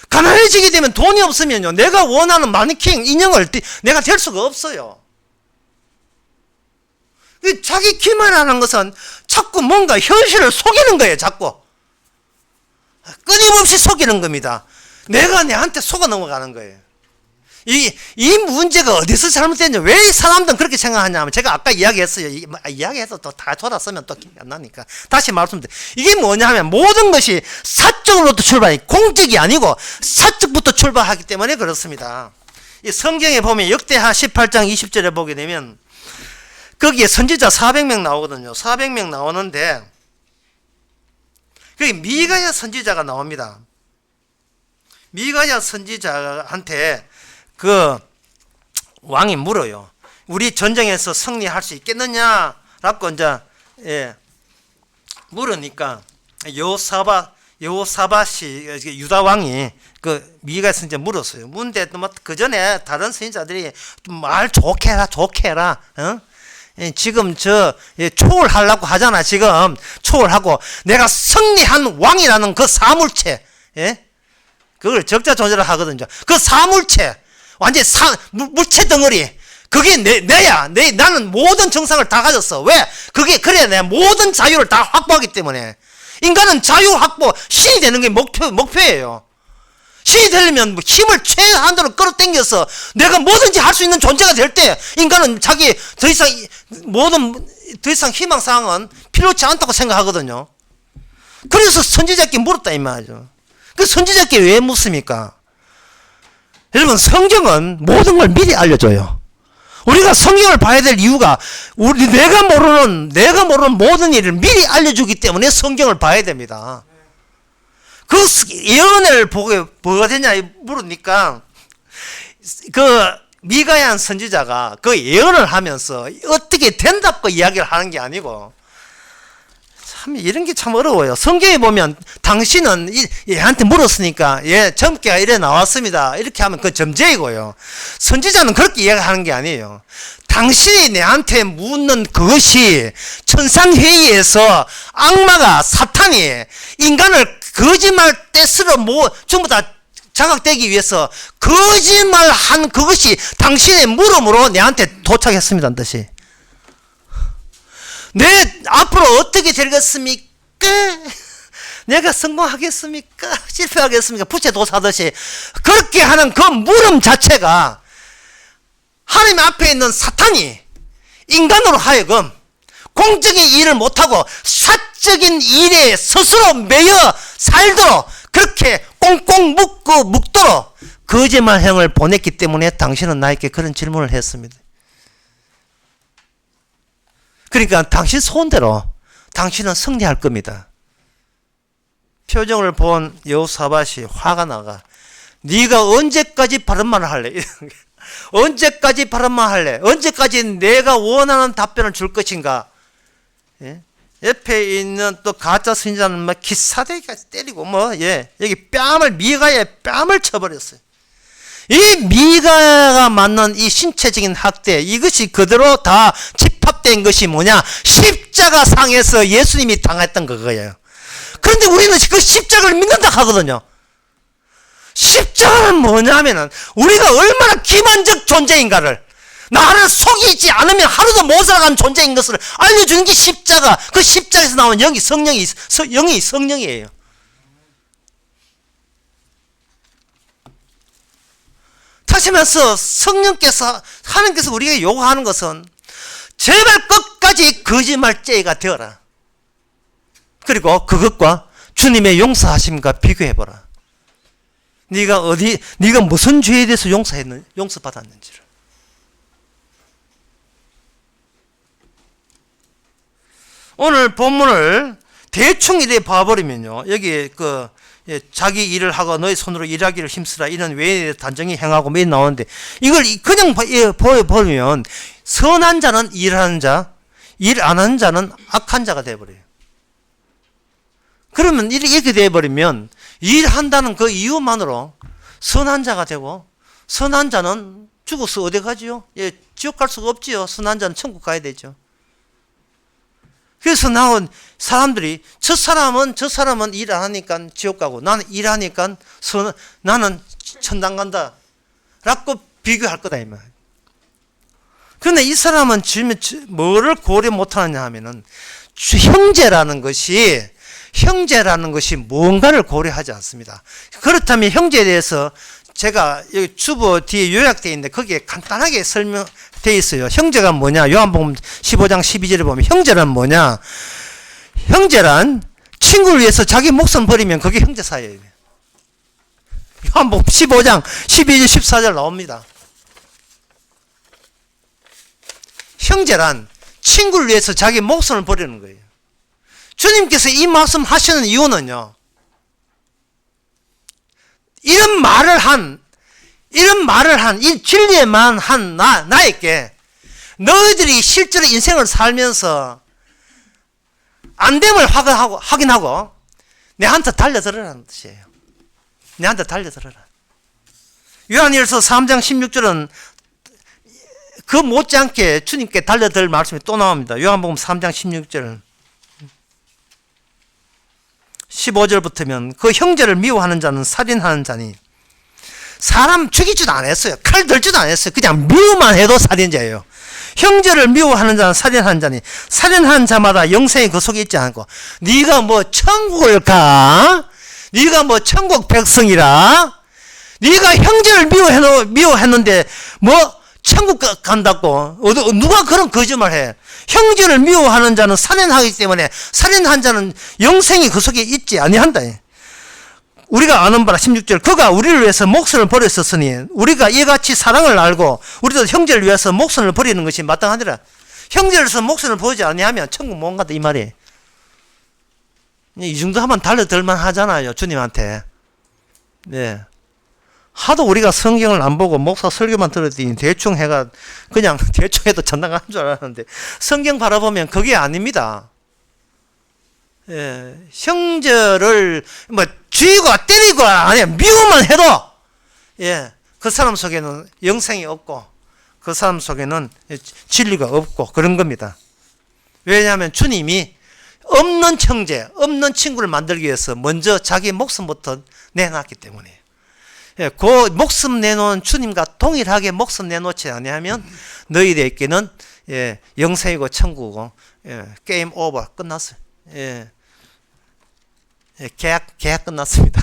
가난해지게 되면 돈이 없으면요, 내가 원하는 마네킹 인형을 내가 될 수가 없어요. 자기 기만하는 것은 자꾸 뭔가 현실을 속이는 거예요. 자꾸 끊임없이 속이는 겁니다. 내가 내한테 속아 넘어가는 거예요. 이 문제가 어디서 잘못됐냐, 왜 사람들은 그렇게 생각하냐면, 제가 아까 이야기했어요. 이야기해서 또 다 돌아서면 또 기억이 안 나니까 다시 말씀드려요. 이게 뭐냐면 모든 것이 사적으로부터 출발해, 공적이 아니고 사적부터 출발하기 때문에 그렇습니다. 이 성경에 보면 역대하 18장 20절에 보게 되면 거기에 선지자 400명 나오거든요. 400명 나오는데 거기 미가야 선지자가 나옵니다. 미가야 선지자한테 그 왕이 물어요. 우리 전쟁에서 승리할 수 있겠느냐라고 이제 물으니까 여호사밧이 유다 왕이 그 미가야 선지자 물었어요. 문데 그 전에 다른 선지자들이 말 좋게 해라. 지금 초월하려고 하잖아. 지금 초월하고 내가 승리한 왕이라는 그 사물체, 그걸 적자조절을 하거든요. 그 사물체, 완전 물체 덩어리, 그게 내야. 나는 모든 정상을 다 가졌어. 왜? 그래야 내 모든 자유를 다 확보하기 때문에. 인간은 자유 확보, 신이 되는 게 목표예요. 신이 되려면 힘을 최한도로 끌어당겨서 내가 뭐든지 할 수 있는 존재가 될 때 인간은 자기 더 이상 희망사항은 필요치 않다고 생각하거든요. 그래서 선지자께 물었다 이 말이죠. 그 선지자께 왜 묻습니까? 여러분, 성경은 모든 걸 미리 알려줘요. 우리가 성경을 봐야 될 이유가 내가 모르는 모든 일을 미리 알려주기 때문에 성경을 봐야 됩니다. 그 예언을 보고 뭐가 되냐 물으니까 그 미가야 선지자가 그 예언을 하면서 어떻게 된다고 이야기를 하는 게 아니고, 참 이런 게 참 어려워요. 성경에 보면 당신은 얘한테 물었으니까 젊게가 이래 나왔습니다, 이렇게 하면 그 점쟁이고요. 선지자는 그렇게 이야기하는 게 아니에요. 당신이 내한테 묻는 그것이 천상회의에서 악마가 사탄이 인간을 거짓말 떼스러 전부 다 장악되기 위해서 거짓말한 그것이 당신의 물음으로 내한테 도착했습니다. 뜻이. 내 앞으로 어떻게 되겠습니까? 내가 성공하겠습니까? 실패하겠습니까? 부채도사듯이 그렇게 하는 그 물음 자체가 하나님 앞에 있는 사탄이 인간으로 하여금 공적인 일을 못하고 사적인 일에 스스로 매여 살도록 그렇게 꽁꽁 묶도록 거짓말형을 보냈기 때문에 당신은 나에게 그런 질문을 했습니다. 그러니까 당신 소원대로 당신은 승리할 겁니다. 표정을 본 여호사밧이 화가 나가, 네가 언제까지 바른 말을 할래? 언제까지 바른 말 할래? 언제까지 내가 원하는 답변을 줄 것인가? 옆에 있는 또 가짜 선지자는 막 기사대기까지 때리고 여기 미가의 뺨을 쳐버렸어요. 이 미가가 맞는 이 신체적인 학대, 이것이 그대로 다 집합된 것이 뭐냐? 십자가 상에서 예수님이 당했던 그거예요. 그런데 우리는 그 십자가를 믿는다 하거든요. 십자가는 뭐냐면은 우리가 얼마나 기만적 존재인가를, 나를 속이지 않으면 하루도 못 살아가는 존재인 것을 알려주는 게 십자가. 그 십자가에서 나온 영이 성령이에요. 다시 말해서 하나님께서 우리에게 요구하는 것은 제발 끝까지 거짓말쟁이가 되어라. 그리고 그것과 주님의 용서하심과 비교해보라. 네가 무슨 죄에 대해서 용서받았는지를. 오늘 본문을 대충 이래 봐버리면요. 여기 자기 일을 하고 너희 손으로 일하기를 힘쓰라 이런 외에 단정히 행하고 매일 나오는데 이걸 그냥 보면 선한 자는 일하는 자, 일 안 하는 자는 악한 자가 되어버려요. 그러면 이렇게 되어버리면 일한다는 그 이유만으로 선한 자가 되고 선한 자는 죽어서 어디 가지요? 지옥 갈 수가 없지요. 선한 자는 천국 가야 되죠. 그래서 나온 사람들이 저 사람은 일 안 하니까 지옥 가고 나는 일하니까 나는 천당 간다 라고 비교할 거다 이 말. 그런데 이 사람은 뭐를 고려 못하느냐 하면은 형제라는 것이 뭔가를 고려하지 않습니다. 그렇다면 형제에 대해서 제가 여기 주보 뒤에 요약되어 있는데 거기에 간단하게 설명되어 있어요. 형제가 뭐냐? 요한복음 15장 12절에 보면 형제란 뭐냐? 형제란 친구를 위해서 자기 목숨 버리면 그게 형제 사이예요. 요한복음 15장 12절 14절 나옵니다. 형제란 친구를 위해서 자기 목숨을 버리는 거예요. 주님께서 이 말씀 하시는 이유는요. 이런 말을 한, 이 진리에만 한 나에게 너희들이 실제로 인생을 살면서 안 됨을 확인하고 내한테 달려들으라는 뜻이에요. 내한테 달려들어라. 요한일서 3장 16절은 그 못지않게 주님께 달려들 말씀이 또 나옵니다. 요한복음 3장 16절 15절부터면 그 형제를 미워하는 자는 살인하는 자니 사람 죽이지도 않았어요. 칼 들지도 않았어요. 그냥 미워만 해도 살인자예요. 형제를 미워하는 자는 살인하는 자니 살인하는 자마다 영생이 그 속에 있지 않고 네가 뭐 천국을 가? 네가 뭐 천국 백성이라? 네가 형제를 미워했는데 뭐 천국 간다고 누가 그런 거짓말 해? 형제를 미워하는 자는 살인하기 때문에 살인한 자는 영생이 그 속에 있지 아니한다. 우리가 아는 바라 16절 그가 우리를 위해서 목숨을 버렸었으니 우리가 이같이 사랑을 알고 우리도 형제를 위해서 목숨을 버리는 것이 마땅하니라. 형제를 위해서 목숨을 버리지 아니하면 천국 못 간다 이 말이에요. 이 정도 하면 달려들만 하잖아요. 주님한테. 네. 하도 우리가 성경을 안 보고 목사 설교만 들었더니 대충 그냥 대충 해도 전당 가는 줄 알았는데 성경 바라보면 그게 아닙니다. 예, 형제를 뭐 쥐고 때리고 아니 미워만 해도 예, 그 사람 속에는 영생이 없고 그 사람 속에는 진리가 없고 그런 겁니다. 왜냐하면 주님이 없는 형제, 없는 친구를 만들기 위해서 먼저 자기 목숨부터 내놨기 때문에 예, 그 목숨 내놓은 주님과 동일하게 목숨 내놓지 아니하면 너희들에게는 예, 영생이고 천국이고 예, 게임 오버 끝났어요. 예, 예, 계약 끝났습니다.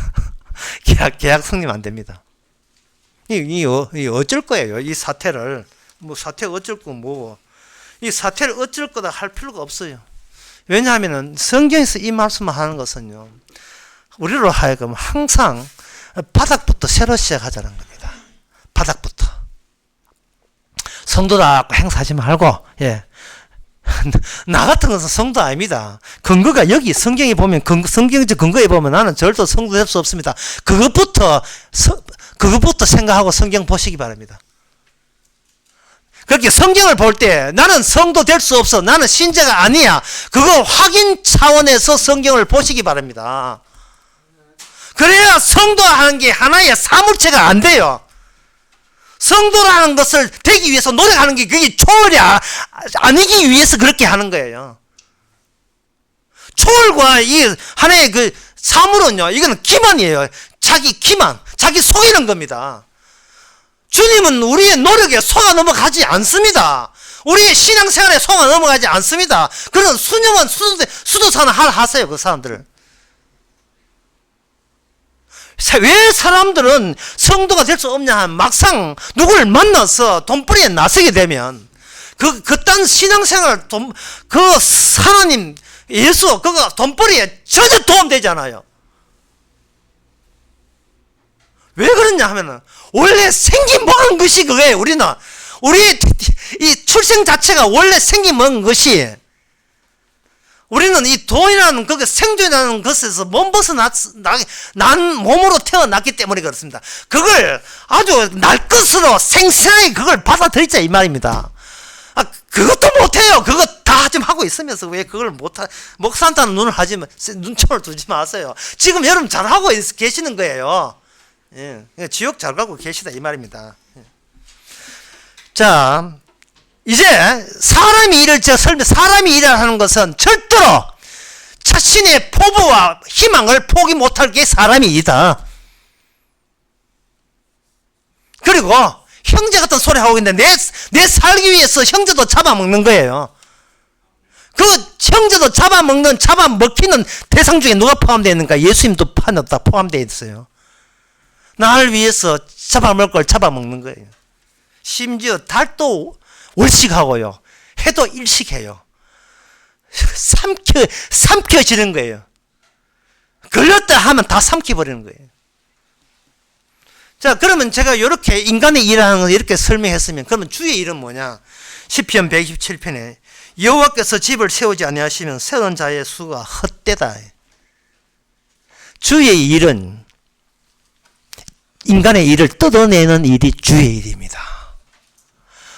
계약 성립 안 됩니다. 이 어쩔 거예요. 이 사태를 뭐 사태가 어쩔 거 뭐고 이 사태를 어쩔 거다 할 필요가 없어요. 왜냐하면은 성경에서 이 말씀을 하는 것은요 우리로 하여금 항상 바닥부터 새로 시작하자는 겁니다. 바닥부터. 성도다 행사하지 말고, 예. 나 같은 것은 성도 아닙니다. 근거가 여기 성경에 보면, 성경적 근거에 보면 나는 절대 성도 될 수 없습니다. 그것부터 생각하고 성경 보시기 바랍니다. 그렇게 성경을 볼 때 나는 성도 될 수 없어. 나는 신자가 아니야. 그거 확인 차원에서 성경을 보시기 바랍니다. 그래야 성도하는 게 하나의 사물체가 안 돼요. 성도라는 것을 되기 위해서 노력하는 게 그게 초월이 아니기 위해서 그렇게 하는 거예요. 초월과 이 하나의 그 사물은요, 이거는 기만이에요. 자기 기만, 자기 속이는 겁니다. 주님은 우리의 노력에 속아 넘어가지 않습니다. 우리의 신앙생활에 속아 넘어가지 않습니다. 그런 수념은 수도사나 하세요, 그 사람들을. 왜 사람들은 성도가 될 수 없냐 하면 막상 누구를 만나서 돈벌이에 나서게 되면 그딴 신앙생활 그 하나님 예수 그거 돈벌이에 전혀 도움되잖아요. 왜 그러냐 하면은 원래 생긴 먹은 것이 그거예요. 우리의 이 출생 자체가 원래 생긴 먹은 것이 우리는 이 돈이라는 그 생존이라는 것에서 못 난 몸으로 태어났기 때문에 그렇습니다. 그걸 아주 날 것으로 생생하게 그걸 받아들이자 이 말입니다. 그것도 못해요. 그거 다 지금 하고 있으면서 왜 그걸 목 산다는 눈을 눈총을 두지 마세요. 지금 여러분 잘하고 계시는 거예요. 예, 지옥 잘 가고 계시다 이 말입니다. 자, 이제 사람이 일하는 것은 절대로 자신의 포부와 희망을 포기 못할 게 사람이 일이다. 그리고 형제 같은 소리 하고 있는데 내 살기 위해서 형제도 잡아먹는 거예요. 그 형제도 잡아먹히는 대상 중에 누가 포함되어 있는가? 예수님도 다 포함되어 있어요. 나를 위해서 잡아먹을 걸 잡아먹는 거예요. 심지어 달도 월식하고요. 해도 일식해요. 삼켜지는 거예요. 걸렸다 하면 다 삼켜버리는 거예요. 자, 그러면 제가 이렇게 인간의 일하는 걸 이렇게 설명했으면 그러면 주의 일은 뭐냐? 시편 127편에 여호와께서 집을 세우지 아니하시면 세우는 자의 수가 헛되다. 주의 일은 인간의 일을 뜯어내는 일이 주의 일입니다.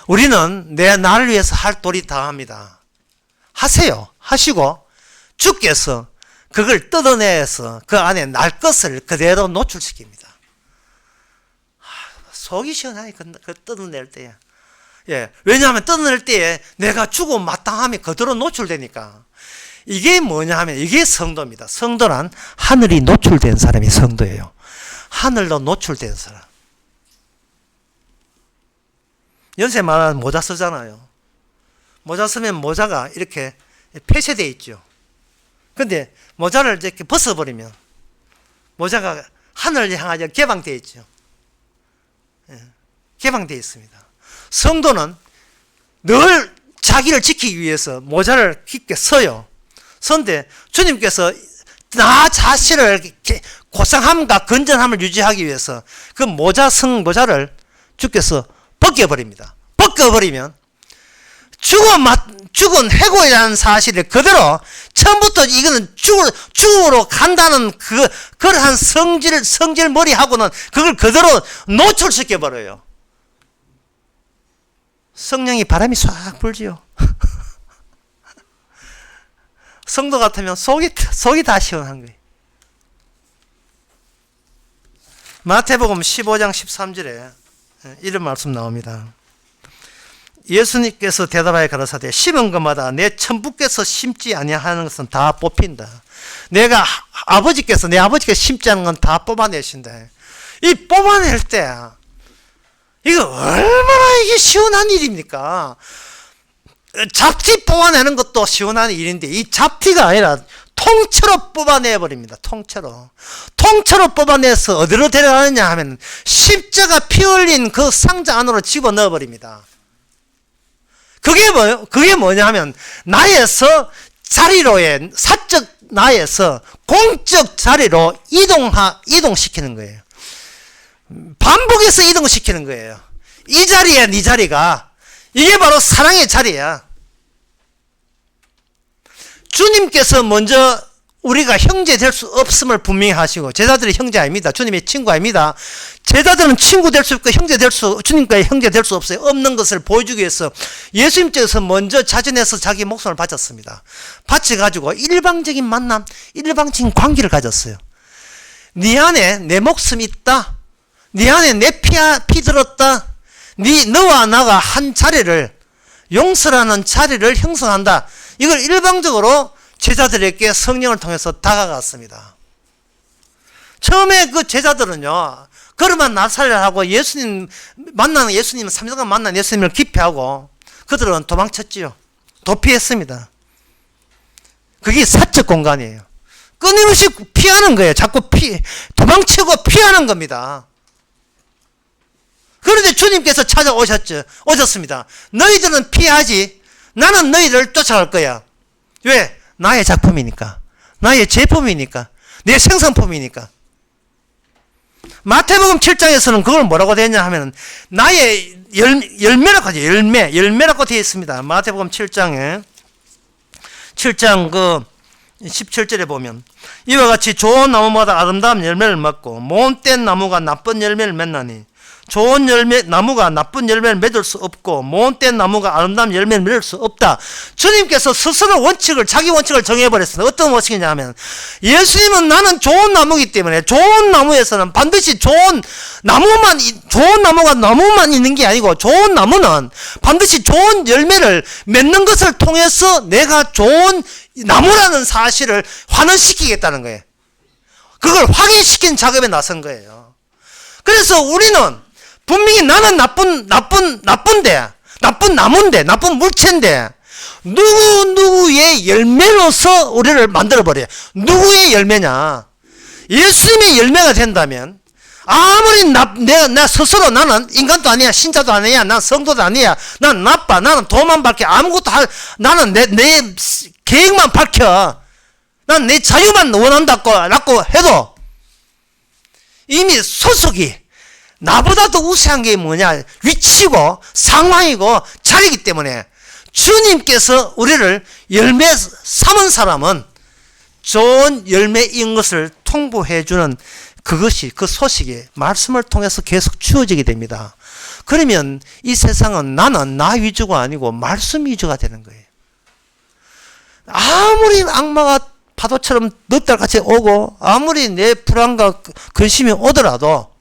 우리는 나를 위해서 할 도리 다 합니다. 하세요. 하시고 주께서 그걸 뜯어내서 그 안에 날 것을 그대로 노출시킵니다. 속이 시원하게 그 뜯어낼 때야. 예, 왜냐하면 뜯어낼 때에 내가 주고 마땅함이 그대로 노출되니까. 이게 뭐냐 하면 이게 성도입니다. 성도란 하늘이 노출된 사람이 성도예요. 하늘로 노출된 사람. 연세 말하는 모자 쓰잖아요. 모자 쓰면 모자가 이렇게 폐쇄되어 있죠. 근데 모자를 이렇게 벗어버리면 모자가 하늘을 향하여 개방되어 있죠. 개방되어 있습니다. 성도는 늘 자기를 지키기 위해서 모자를 깊게 써요. 선데 주님께서 나 자신을 고상함과 건전함을 유지하기 위해서 그 모자를 주께서 벗겨버립니다. 벗겨버리면 죽은 해고이라는 사실을 그대로 처음부터 이거는 죽으로 간다는 그러한 성질 머리하고는 그걸 그대로 노출시켜버려요. 성령이 바람이 싹 불지요. 성도 같으면 속이 다 시원한 거예요. 마태복음 15장 13절에 이런 말씀 나옵니다. 예수님께서 대답하여 가라사대 심은 것마다 내 천부께서 심지 아니하는 것은 다 뽑힌다. 내 아버지께서 심지 않은 건 다 뽑아내신다. 이 뽑아낼 때 이거 얼마나 이게 시원한 일입니까? 잡티 뽑아내는 것도 시원한 일인데 이 잡티가 아니라 통째로 뽑아내버립니다. 통째로 뽑아내서 어디로 데려가느냐 하면 십자가 피 흘린 그 상자 안으로 집어넣어버립니다. 그게 뭐냐 하면 나에서 자리로의 사적 나에서 공적 자리로 이동시키는 거예요. 반복해서 이동시키는 거예요. 이 자리에 네 자리가 이게 바로 사랑의 자리야. 주님께서 먼저 우리가 형제 될 수 없음을 분명히 하시고 제자들이 형제 아닙니다. 주님의 친구 아닙니다. 제자들은 친구 될 수 없고 주님과의 형제 될 수 없어요. 없는 것을 보여주기 위해서 예수님께서 먼저 자진해서 자기 목숨을 바쳤습니다. 바쳐가지고 일방적인 만남, 일방적인 관계를 가졌어요. 네 안에 내 목숨이 있다. 네 안에 내 피 들었다. 너와 나가 한 자리를 용서라는 자리를 형성한다. 이걸 일방적으로 제자들에게 성령을 통해서 다가갔습니다. 처음에 그 제자들은요, 걸음만 나살려하고 예수님 3일간 만난 예수님을 기피하고 그들은 도망쳤지요. 도피했습니다. 그게 사적 공간이에요. 끊임없이 피하는 거예요. 자꾸 도망치고 피하는 겁니다. 그런데 주님께서 오셨습니다. 너희들은 피하지, 나는 너희를 쫓아갈 거야. 왜? 나의 작품이니까. 나의 제품이니까. 내 생성품이니까. 마태복음 7장에서는 그걸 뭐라고 되냐 하면 나의 열매라고 하죠. 열매라고 되어 있습니다. 마태복음 7장에 7장 17절에 보면 이와 같이 좋은 나무마다 아름다운 열매를 맺고 못된 나무가 나쁜 열매를 맺나니 좋은 나무가 나쁜 열매를 맺을 수 없고 못된 나무가 아름다운 열매를 맺을 수 없다. 주님께서 스스로 자기 원칙을 정해버렸습니다. 어떤 원칙이냐 하면 예수님은 나는 좋은 나무이기 때문에 좋은 나무에서는 반드시 좋은 나무가 나무만 있는 게 아니고 좋은 나무는 반드시 좋은 열매를 맺는 것을 통해서 내가 좋은 나무라는 사실을 환원시키겠다는 거예요. 그걸 확인시킨 작업에 나선 거예요. 그래서 우리는 분명히 나는 나쁜 나무인데, 나쁜 물체인데, 누구의 열매로서 우리를 만들어버려요. 누구의 열매냐? 예수님의 열매가 된다면, 아무리 나 스스로 나는 인간도 아니야, 신자도 아니야, 난 성도도 아니야, 난 나빠, 나는 돈만 밝혀, 나는 내 계획만 밝혀, 난 내 자유만 원한다고 해도, 이미 소속이 나보다도 우세한 게 뭐냐? 위치고 상황이고 자리이기 때문에 주님께서 우리를 열매 삼은 사람은 좋은 열매인 것을 통보해 주는 그것이 그 소식이 말씀을 통해서 계속 주어지게 됩니다. 그러면 이 세상은 나는 나 위주가 아니고 말씀 위주가 되는 거예요. 아무리 악마가 파도처럼 넉달같이 오고 아무리 내 불안과 근심이 오더라도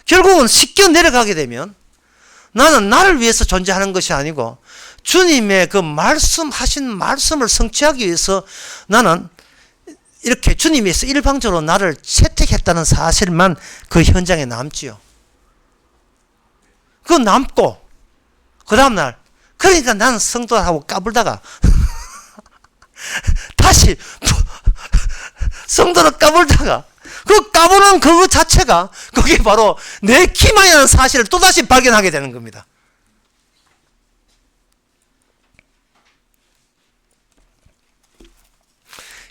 결국은 씻겨 내려가게 되면 나는 나를 위해서 존재하는 것이 아니고 주님의 그 말씀하신 말씀을 성취하기 위해서 나는 이렇게 주님께서 일방적으로 나를 채택했다는 사실만 그 현장에 남지요. 그거 남고 그 다음날 그러니까 나는 성도하고 까불다가 다시 성도를 까불다가 그 까부는 그거 자체가 그게 바로 내 기만이라는 사실을 또다시 발견하게 되는 겁니다.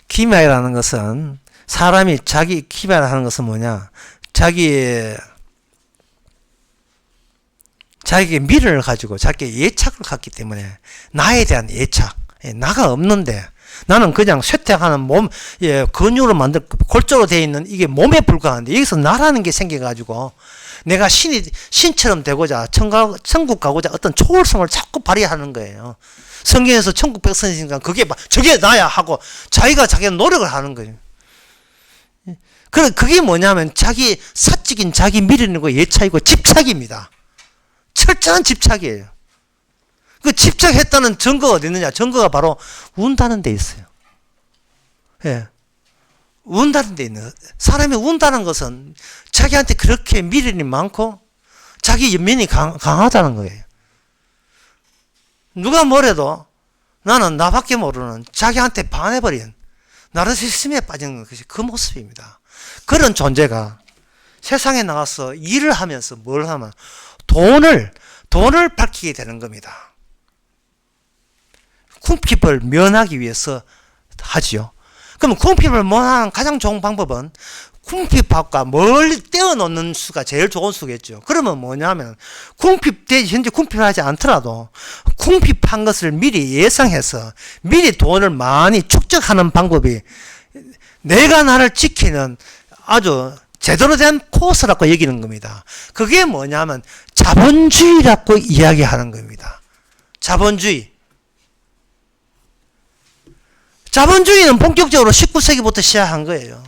기만이라는 것은 사람이 자기 기만을 하는 것은 뭐냐? 자기에게 미련을 가지고 자기의 예착을 갖기 때문에 나에 대한 예착, 나가 없는데 나는 그냥 쇠퇴하는 몸, 근육으로 만든 골조로 되어 있는 이게 몸에 불과한데 여기서 나라는 게 생겨가지고 내가 신처럼 되고자 천국 가고자 어떤 초월성을 자꾸 발휘하는 거예요. 성경에서 천국 백성이니까 저게 나야 하고 자기가 노력을 하는 거예요. 그게 뭐냐면 자기 사적인 자기 미련이고 예차이고 집착입니다. 철저한 집착이에요. 그 집착했다는 증거가 어디 있느냐? 증거가 바로 운다는 데 있어요. 예. 운다는 데 있는, 사람이 운다는 것은 자기한테 그렇게 미련이 많고 자기 연민이 강하다는 거예요. 누가 뭐래도 나는 나밖에 모르는 자기한테 반해버린 나르시시즘에 빠진 것이 그 모습입니다. 그런 존재가 세상에 나와서 일을 하면서 뭘 하면 돈을 밝히게 되는 겁니다. 궁핍을 면하기 위해서 하지요. 그럼 궁핍을 면하는 가장 좋은 방법은 궁핍과 멀리 떼어놓는 수가 제일 좋은 수겠죠. 그러면 뭐냐면 현재 궁핍을 하지 않더라도 궁핍한 것을 미리 예상해서 미리 돈을 많이 축적하는 방법이 내가 나를 지키는 아주 제대로 된 코스라고 여기는 겁니다. 그게 뭐냐면 자본주의라고 이야기하는 겁니다. 자본주의는 본격적으로 19세기부터 시작한 거예요.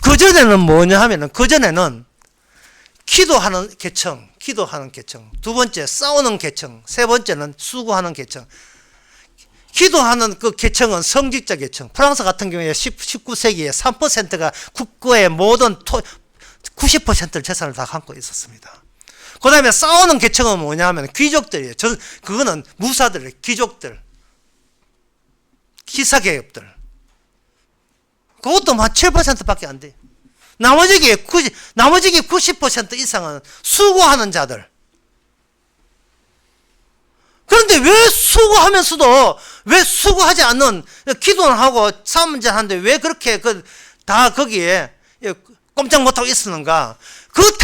그전에는 뭐냐 하면은, 그전에는 기도하는 계층, 두 번째 싸우는 계층, 세 번째는 수고하는 계층. 기도하는 그 계층은 성직자 계층. 프랑스 같은 경우에 19세기에 3%가 국가의 모든 90%를 재산을 다 갖고 있었습니다. 그 다음에 싸우는 계층은 뭐냐 하면 귀족들이에요. 그거는 무사들, 귀족들. 기사계급들. 그것도 한 7%밖에 안 돼요. 나머지 90% 이상은 수고하는 자들. 그런데 왜 수고하면서도 왜 수고하지 않는, 기도는 하고 싸움질 하는데 왜 그렇게 다 거기에 꼼짝 못하고 있었는가? 그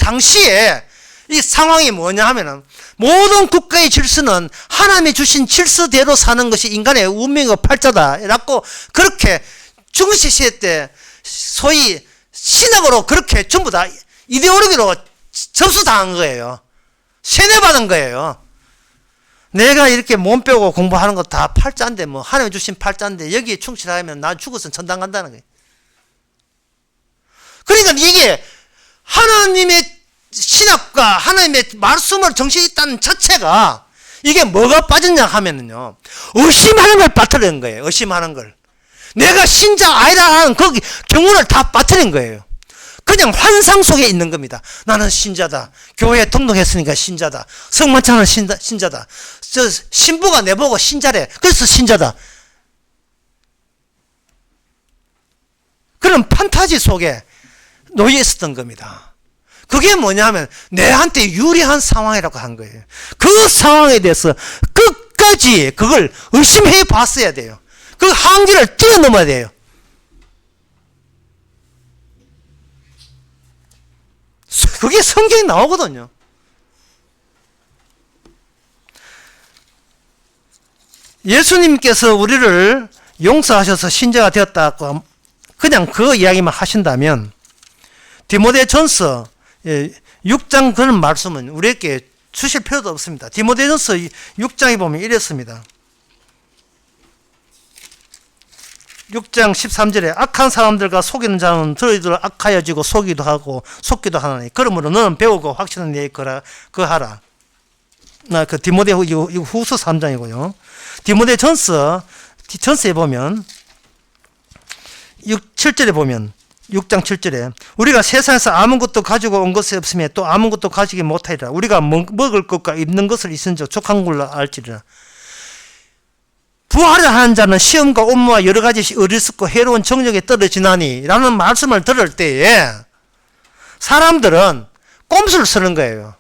당시에 이 상황이 뭐냐 하면은 모든 국가의 질서는 하나님이 주신 질서대로 사는 것이 인간의 운명의 팔자다 라고 그렇게 중세시대 때 소위 신학으로 그렇게 전부 다 이데올로기로 접수당한 거예요. 세뇌받은 거예요. 내가 이렇게 몸 빼고 공부하는 거 다 팔자인데 뭐 하나님이 주신 팔자인데 여기에 충실하면 난 죽어서 천당 간다는 거예요. 그러니까 이게 하나님의 신학과 하나님의 말씀을 정신이 있다는 자체가 이게 뭐가 빠졌냐 하면은요, 의심하는 걸 빠뜨리는 거예요. 의심하는 걸. 내가 신자 아니라는 그 경우를 다 빠뜨린 거예요. 그냥 환상 속에 있는 겁니다. 나는 신자다. 교회에 등록했으니까 신자다. 성만찬은 신자다. 저 신부가 내보고 신자래. 그래서 신자다. 그런 판타지 속에 놓여 있었던 겁니다. 그게 뭐냐면 내한테 유리한 상황이라고 한 거예요. 그 상황에 대해서 끝까지 그걸 의심해 봤어야 돼요. 그 한계를 뛰어넘어야 돼요. 그게 성경에 나오거든요. 예수님께서 우리를 용서하셔서 신자가 되었다고 그냥 그 이야기만 하신다면 디모데전서 6장 그런 말씀은 우리에게 주실 필요도 없습니다. 디모데전서 6장에 보면 이랬습니다. 6장 13절에 악한 사람들과 속이는 자는 저희들 악하여지고 속기도 하고 속기도 하나니 그러므로 너는 배우고 확신은 내 거하라. 그 디모데 후서 3장이고요. 디모데 전서에 보면 7절에 보면 6장 7절에 우리가 세상에서 아무것도 가지고 온 것이 없으며 또 아무것도 가지기 못하리라. 우리가 먹을 것과 입는 것을 있은즉 족한 걸로 알지리라. 부활을 하는 자는 시험과 업무와 여러 가지 어리석고 해로운 정력에 떨어지나니 라는 말씀을 들을 때에 사람들은 꼼수를 쓰는 거예요.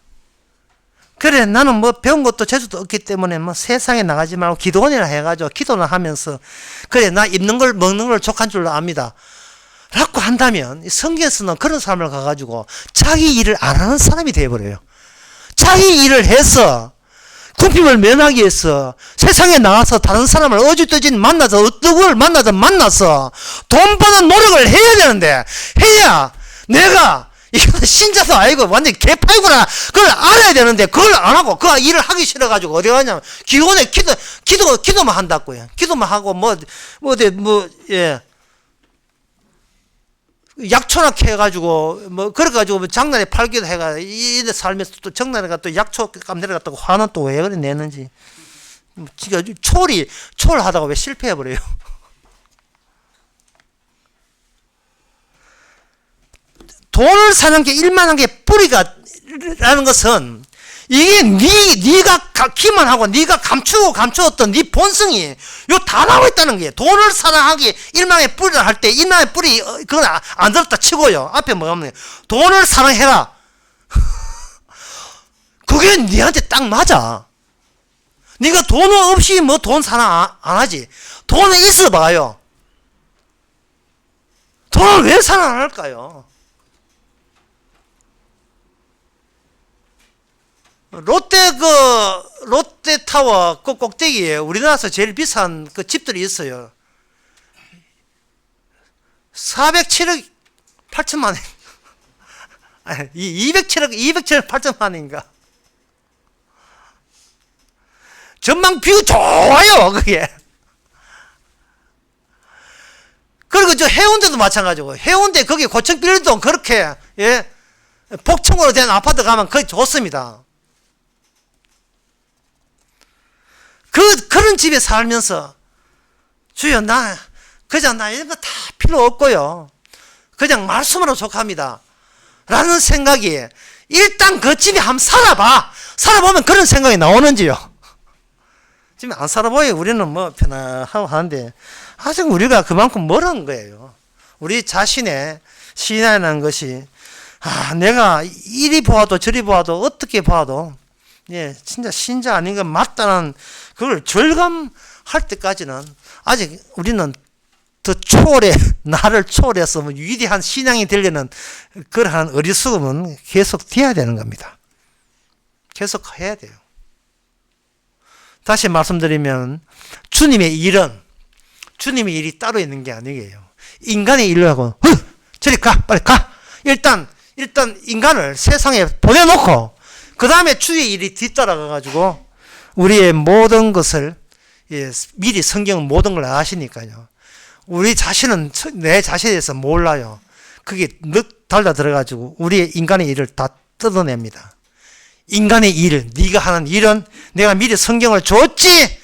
그래 나는 뭐 배운 것도 재주도 없기 때문에 뭐 세상에 나가지 말고 기도원이나 해가지고 기도나 하면서 그래 나 입는 걸 먹는 걸 족한 줄로 압니다 라고 한다면 성경에서는 그런 사람을 가가지고 자기 일을 안 하는 사람이 되어버려요. 자기 일을 해서 궁핍을 면하기 위해서 세상에 나가서 다른 사람을 어지떠진 만나서 어떤 만나서 돈 버는 노력을 해야 되는데 해야 내가 이거 신자도 아니고 완전 개파이구나 그걸 알아야 되는데 그걸 안 하고 그 일을 하기 싫어가지고 어디 가냐면 기도원에 기도만 한다고요. 기도만 하고 약초나 해가지고 그래가지고 장난에 팔기도 해가 이래 살면서 또 정난에가 또 약초 값 내려갔다고 화는 또 왜 그래 내는지 지가 초월하다가 왜 실패해버려요. 돈을 사는 게 일만한 게 뿌리가라는 것은 이게 네가 기만하고 네가 감추었던 네 본성이 요 다 나와 있다는 거예요. 돈을 사랑하기 일망의 뿌리를 할 때 일망의 뿌리 그건 안 들었다 치고요. 앞에 뭐가 없는 거예요. 돈을 사랑해라. 그게 네한테 딱 맞아. 네가 돈 없이 뭐 돈 사랑 안 하지. 돈은 있어 봐요. 돈을 왜 사랑 안 할까요? 롯데타워 그 꼭대기에 우리나라에서 제일 비싼 그 집들이 있어요. 407억 8천만 원. 아니, 207억 8천만 원인가. 전망 뷰 좋아요, 그게. 그리고 저 해운대도 마찬가지고, 해운대 거기 고층 빌딩도 그렇게, 복층으로 된 아파트 가면 거기 좋습니다. 그런 집에 살면서 주여 그냥 나 이런 거 다 필요 없고요. 그냥 말씀으로 족합니다. 라는 생각이 일단 그 집에 한번 살아보면 그런 생각이 나오는지요. 지금 안 살아보여 우리는 뭐 편하고 하는데 아직 우리가 그만큼 멀은 거예요. 우리 자신의 신앙이라는 것이 내가 이리 보아도 저리 보아도 어떻게 봐도 진짜 신자 아닌 건 맞다는 그걸 절감할 때까지는 아직 우리는 더 나를 초월해서 위대한 신앙이 되려는 그러한 어리석음은 계속 돼야 되는 겁니다. 계속 해야 돼요. 다시 말씀드리면 주님의 일은 주님의 일이 따로 있는 게 아니에요. 인간의 일을 하고 저리 가 빨리 가. 일단 인간을 세상에 보내놓고 그 다음에 주의 일이 뒤따라가 가지고 우리의 모든 것을 미리 성경은 모든 걸 아시니까요. 우리 자신은 내 자신에 대해서 몰라요. 그게 늑 달라 들어가지고 우리의 인간의 일을 다 뜯어냅니다. 인간의 일, 네가 하는 일은 내가 미리 성경을 줬지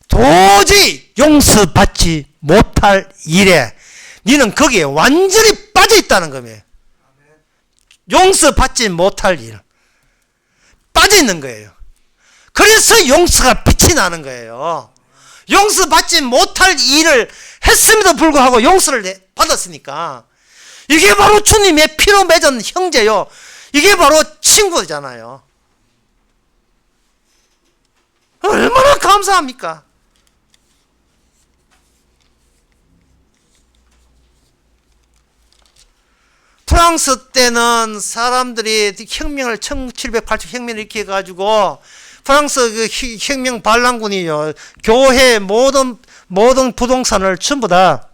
도저히 용서받지 못할 일에 너는 거기에 완전히 빠져 있다는 겁니다. 용서받지 못할 일 빠져 있는 거예요. 그래서 용서가 빛이 나는 거예요. 용서받지 못할 일을 했음에도 불구하고 용서를 받았으니까 이게 바로 주님의 피로 맺은 형제요. 이게 바로 친구잖아요. 얼마나 감사합니까? 프랑스 때는 사람들이 혁명을 1780 혁명을 일으켜 가지고 프랑스 그 혁명 반란군이요. 교회 모든 부동산을 전부 다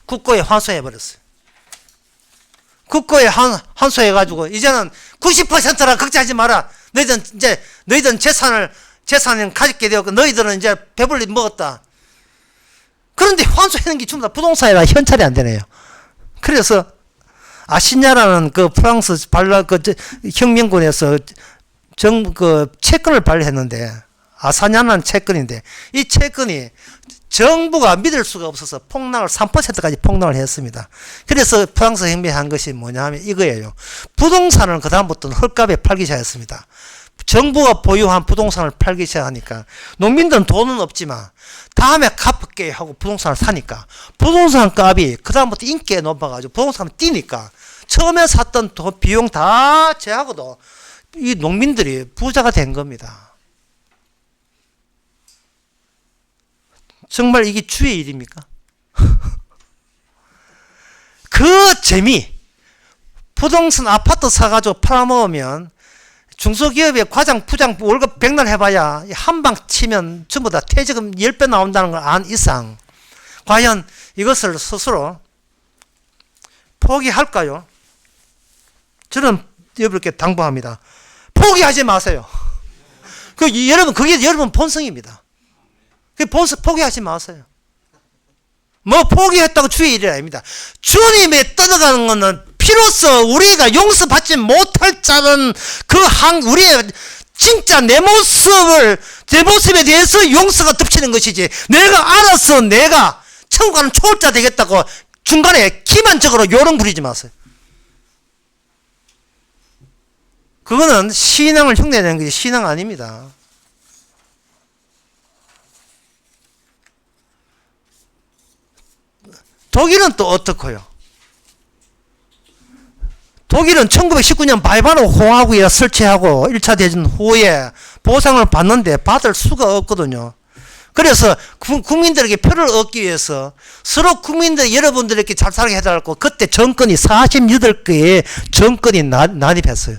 국고에 환수해 버렸어요. 국고에 환수해 가지고 이제는 90%라 걱정하지 마라. 너희들은 재산은 가지게 되었고 너희들은 이제 배불리 먹었다. 그런데 환수하는 게 전부 다 부동산이라 현찰이 안 되네요. 그래서 아시냐라는 그 프랑스 혁명군에서 채권을 발행했는데 아사냐는 채권인데 이 채권이 정부가 믿을 수가 없어서 폭락을 3%까지 폭락을 했습니다. 그래서 프랑스 혁명한 것이 뭐냐 하면 이거예요. 부동산을 그 다음부터는 헐값에 팔기 시작했습니다. 정부가 보유한 부동산을 팔기 시작하니까 농민들은 돈은 없지만 다음에 갚을게 하고 부동산을 사니까 부동산 값이 그 다음부터 인기가 높아가지고 부동산을 뛰니까 처음에 샀던 비용 다 제하고도 이 농민들이 부자가 된 겁니다. 정말 이게 주의 일입니까? 그 재미, 부동산 아파트 사가지고 팔아먹으면 중소기업의 과장, 부장 월급 100날 해봐야 한 방 치면 전부 다 퇴직금 10배 나온다는 걸 안 이상 과연 이것을 스스로 포기할까요? 저는 여러분께 당부합니다. 포기하지 마세요. 그게 여러분 본성입니다. 그 본성 포기하지 마세요. 뭐 포기했다고 주의 일이 아닙니다. 주님이 떠나가는 것은 피로써 우리가 용서받지 못할 자는 우리의 진짜 내 모습에 대해서 용서가 덮치는 것이지 내가 알아서 내가 천국 가는 초월자 되겠다고 중간에 기만적으로 요령 부리지 마세요. 그거는 신앙을 흉내내는 것이 신앙 아닙니다. 독일은 또 어떻고요? 독일은 1919년 바이마르 공화국에 설치하고 1차 대전 후에 보상을 받는데 받을 수가 없거든요. 그래서 국민들에게 표를 얻기 위해서 서로 여러분들에게 잘 살게 해달라고 그때 정권이 48개의 정권이 난입했어요.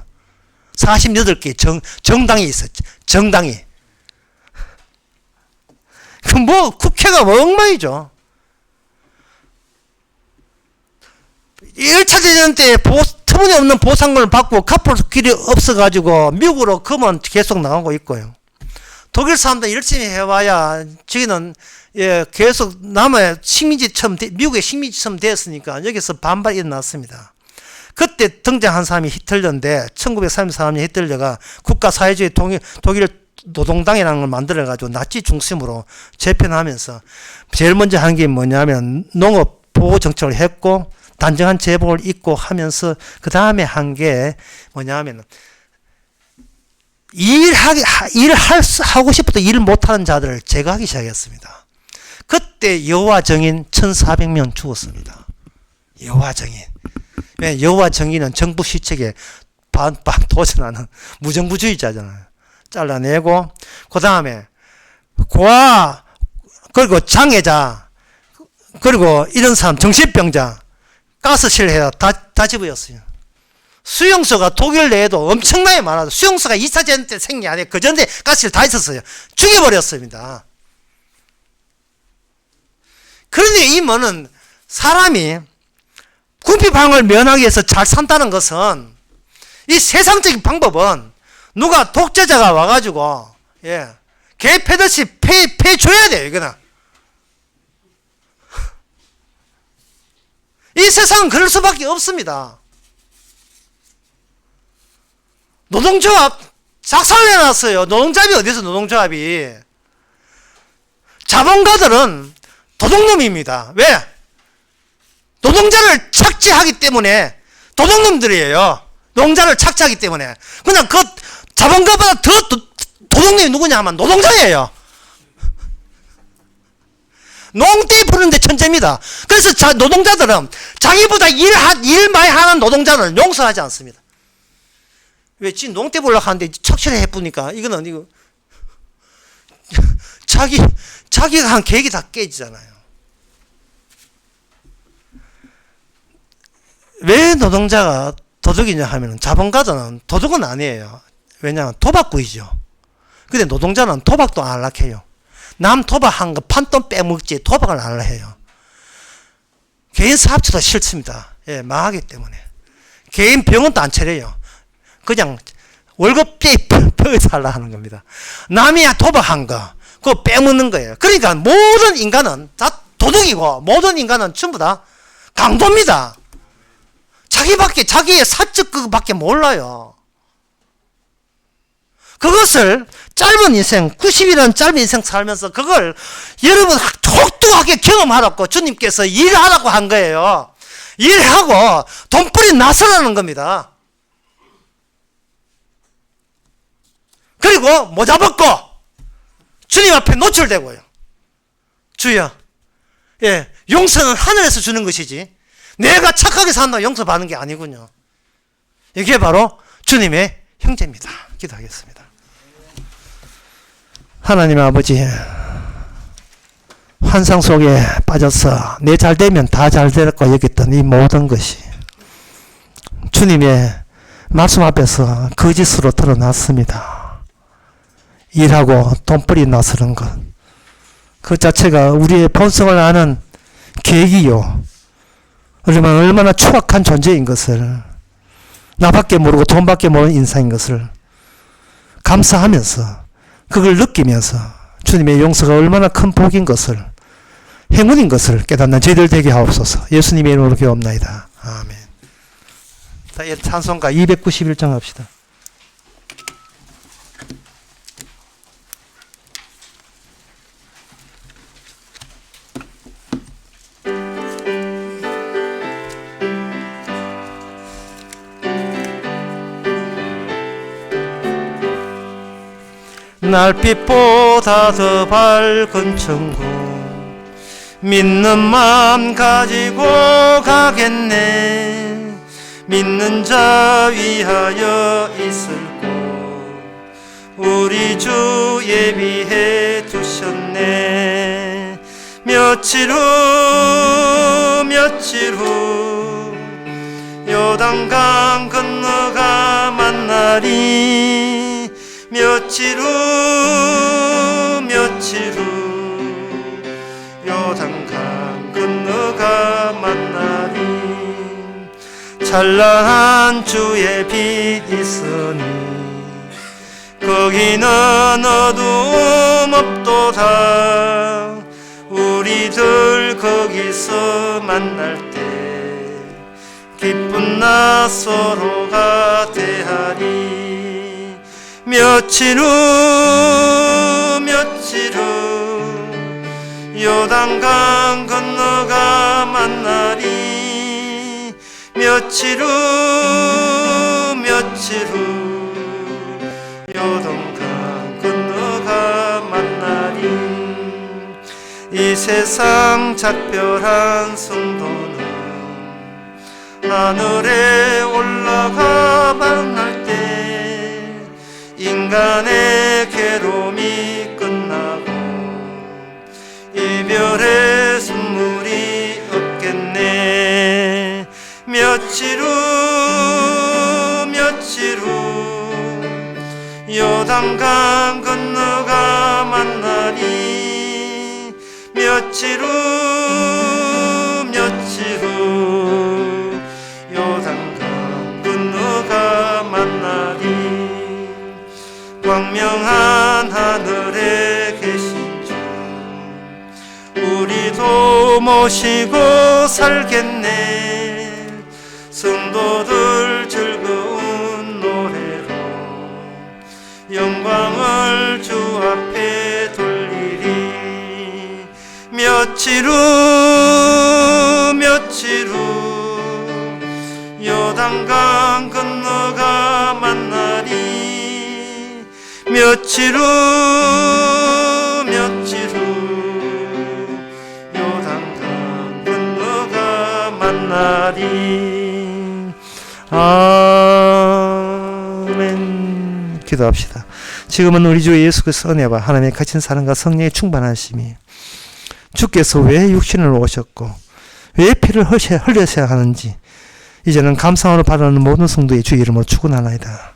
48개 정당이 있어요. 정당이. 국회가 엉망이죠. 1차 대전 때 터무니없는 보상금을 받고 갚을 길이 없어가지고 미국으로 금은 계속 나오고 있고요. 독일 사람들 열심히 해봐야 저기는 계속 남의 식민지처럼 미국의 식민지처럼 되었으니까 여기서 반발이 일어났습니다. 그때 등장한 사람이 히틀러인데 1933년 히틀러가 국가사회주의 독일 노동당이라는 걸 만들어가지고 나치 중심으로 재편하면서 제일 먼저 한 게 뭐냐면 농업 보호 정책을 했고 단정한 제복을 입고 하면서 그 다음에 한 게 뭐냐면 하고 싶어도 일을 못하는 자들을 제거하기 시작했습니다. 그때 여호와 정인 1400명 죽었습니다. 여호와 정인. 왜? 여호와 정인은 정부 시책에 반박 도전하는 무정부주의자잖아요. 잘라내고 그 다음에 고아 그리고 장애자 그리고 이런 사람 정신병자 가스실해야 다 집어였어요. 수용소가 독일 내에도 엄청나게 많아서 수용소가 2차 대전 때 생긴 게 아니에요. 그 전에 가스를 다 있었어요. 죽여버렸습니다. 그런데 이 뭐는 사람이 군피방을 면하기 위해서 잘 산다는 것은 이 세상적인 방법은 누가 독재자가 와가지고 개 패듯이 패줘야 돼요. 이거는 이 세상은 그럴 수밖에 없습니다. 노동조합 작살내놨어요. 노동조합이 어디서 노동조합이. 자본가들은 도둑놈입니다. 왜? 노동자를 착취하기 때문에 도둑놈들이에요. 노동자를 착취하기 때문에. 그냥 그 자본가보다 더 도둑놈이 누구냐 하면 노동자예요. 농떼 부르는데 천재입니다. 그래서 노동자들은 자기보다 일 많이 하는 노동자를 용서하지 않습니다. 왜? 지 농떼 보려고 하는데 착취를 해보니까 이거는 이거 자기가 한 계획이 다 깨지잖아요. 왜 노동자가 도둑이냐 하면 자본가들은 도둑은 아니에요. 왜냐하면 도박꾼이죠. 근데 노동자는 도박도 안 하려고 해요. 남 도박한 거 판돈 빼먹지 도박을 안 하려고 해요. 개인 사업체도 싫습니다. 망하기 때문에. 개인 병원도 안 차려요. 그냥 월급 뼈에서 하려고 하는 겁니다. 남이 도박한 거 그거 빼먹는 거예요. 그러니까 모든 인간은 다 도둑이고 모든 인간은 전부 다 강도입니다. 자기의 사적 그거밖에 몰라요. 그것을 짧은 인생 90이라는 짧은 인생 살면서 그걸 여러분 혹독하게 경험하라고 주님께서 일하라고 한 거예요. 일하고 돈벌이 나서라는 겁니다. 그리고 모자 벗고 주님 앞에 노출되고요. 주여, 용서는 하늘에서 주는 것이지 내가 착하게 산다고 용서받는 게 아니군요. 이게 바로 주님의 형제입니다. 기도하겠습니다. 하나님 아버지, 환상 속에 빠져서 내 잘되면 다 잘될까 여겼던 이 모든 것이 주님의 말씀 앞에서 거짓으로 드러났습니다. 일하고 돈벌이 나서는 것, 그 자체가 우리의 본성을 아는 계기요, 얼마나 추악한 존재인 것을, 나밖에 모르고 돈밖에 모르는 인상인 것을 감사하면서 그걸 느끼면서 주님의 용서가 얼마나 큰 복인 것을, 행운인 것을 깨닫는 저희들 되게 하옵소서. 예수님의 이름으로 기도합나이다. 아멘. 찬송가 291장 합시다. 날빛보다 더 밝은 천국 믿는 마음 가지고 가겠네. 믿는 자 위하여 있을 곳 우리 주 예비해 두셨네. 며칠 후 요단강 건너가 만나리. 며칠 후 요단강 건너가 만나리. 찬란한 주의 빛 있으니 거기는 어두움 없도다. 우리들 거기서 만날 때 기쁜 나 서로가 대하리. 며칠 후 요단강 건너가 만나리. 며칠 후 요단강 건너가 만나리. 이 세상 작별한 성도는 하늘에 올라가 만날 때 인간의 괴로움이 끝나고 이별의 눈물이 없겠네. 며칠 후 며칠 후 요단강 건너가 만나니 며칠 후 요단강 건너가 만나니 광명한 하늘에 계신 주 우리도 모시고 살겠네. 성도들 즐거운 노래로 영광을 주 앞에 돌리리. 며칠 후 요단강 건너가 만나니 며칠 후 요단강 건너가 만나니. 아멘. 기도합시다. 지금은 우리 주 예수 그리스도 은혜와 하나님의 거친 사랑과 성령의 충만하심이 주께서 왜 육신을 오셨고 왜 피를 흘려셔야 하는지 이제는 감사함으로 바라는 모든 성도의 주 이름으로 축원하나이다.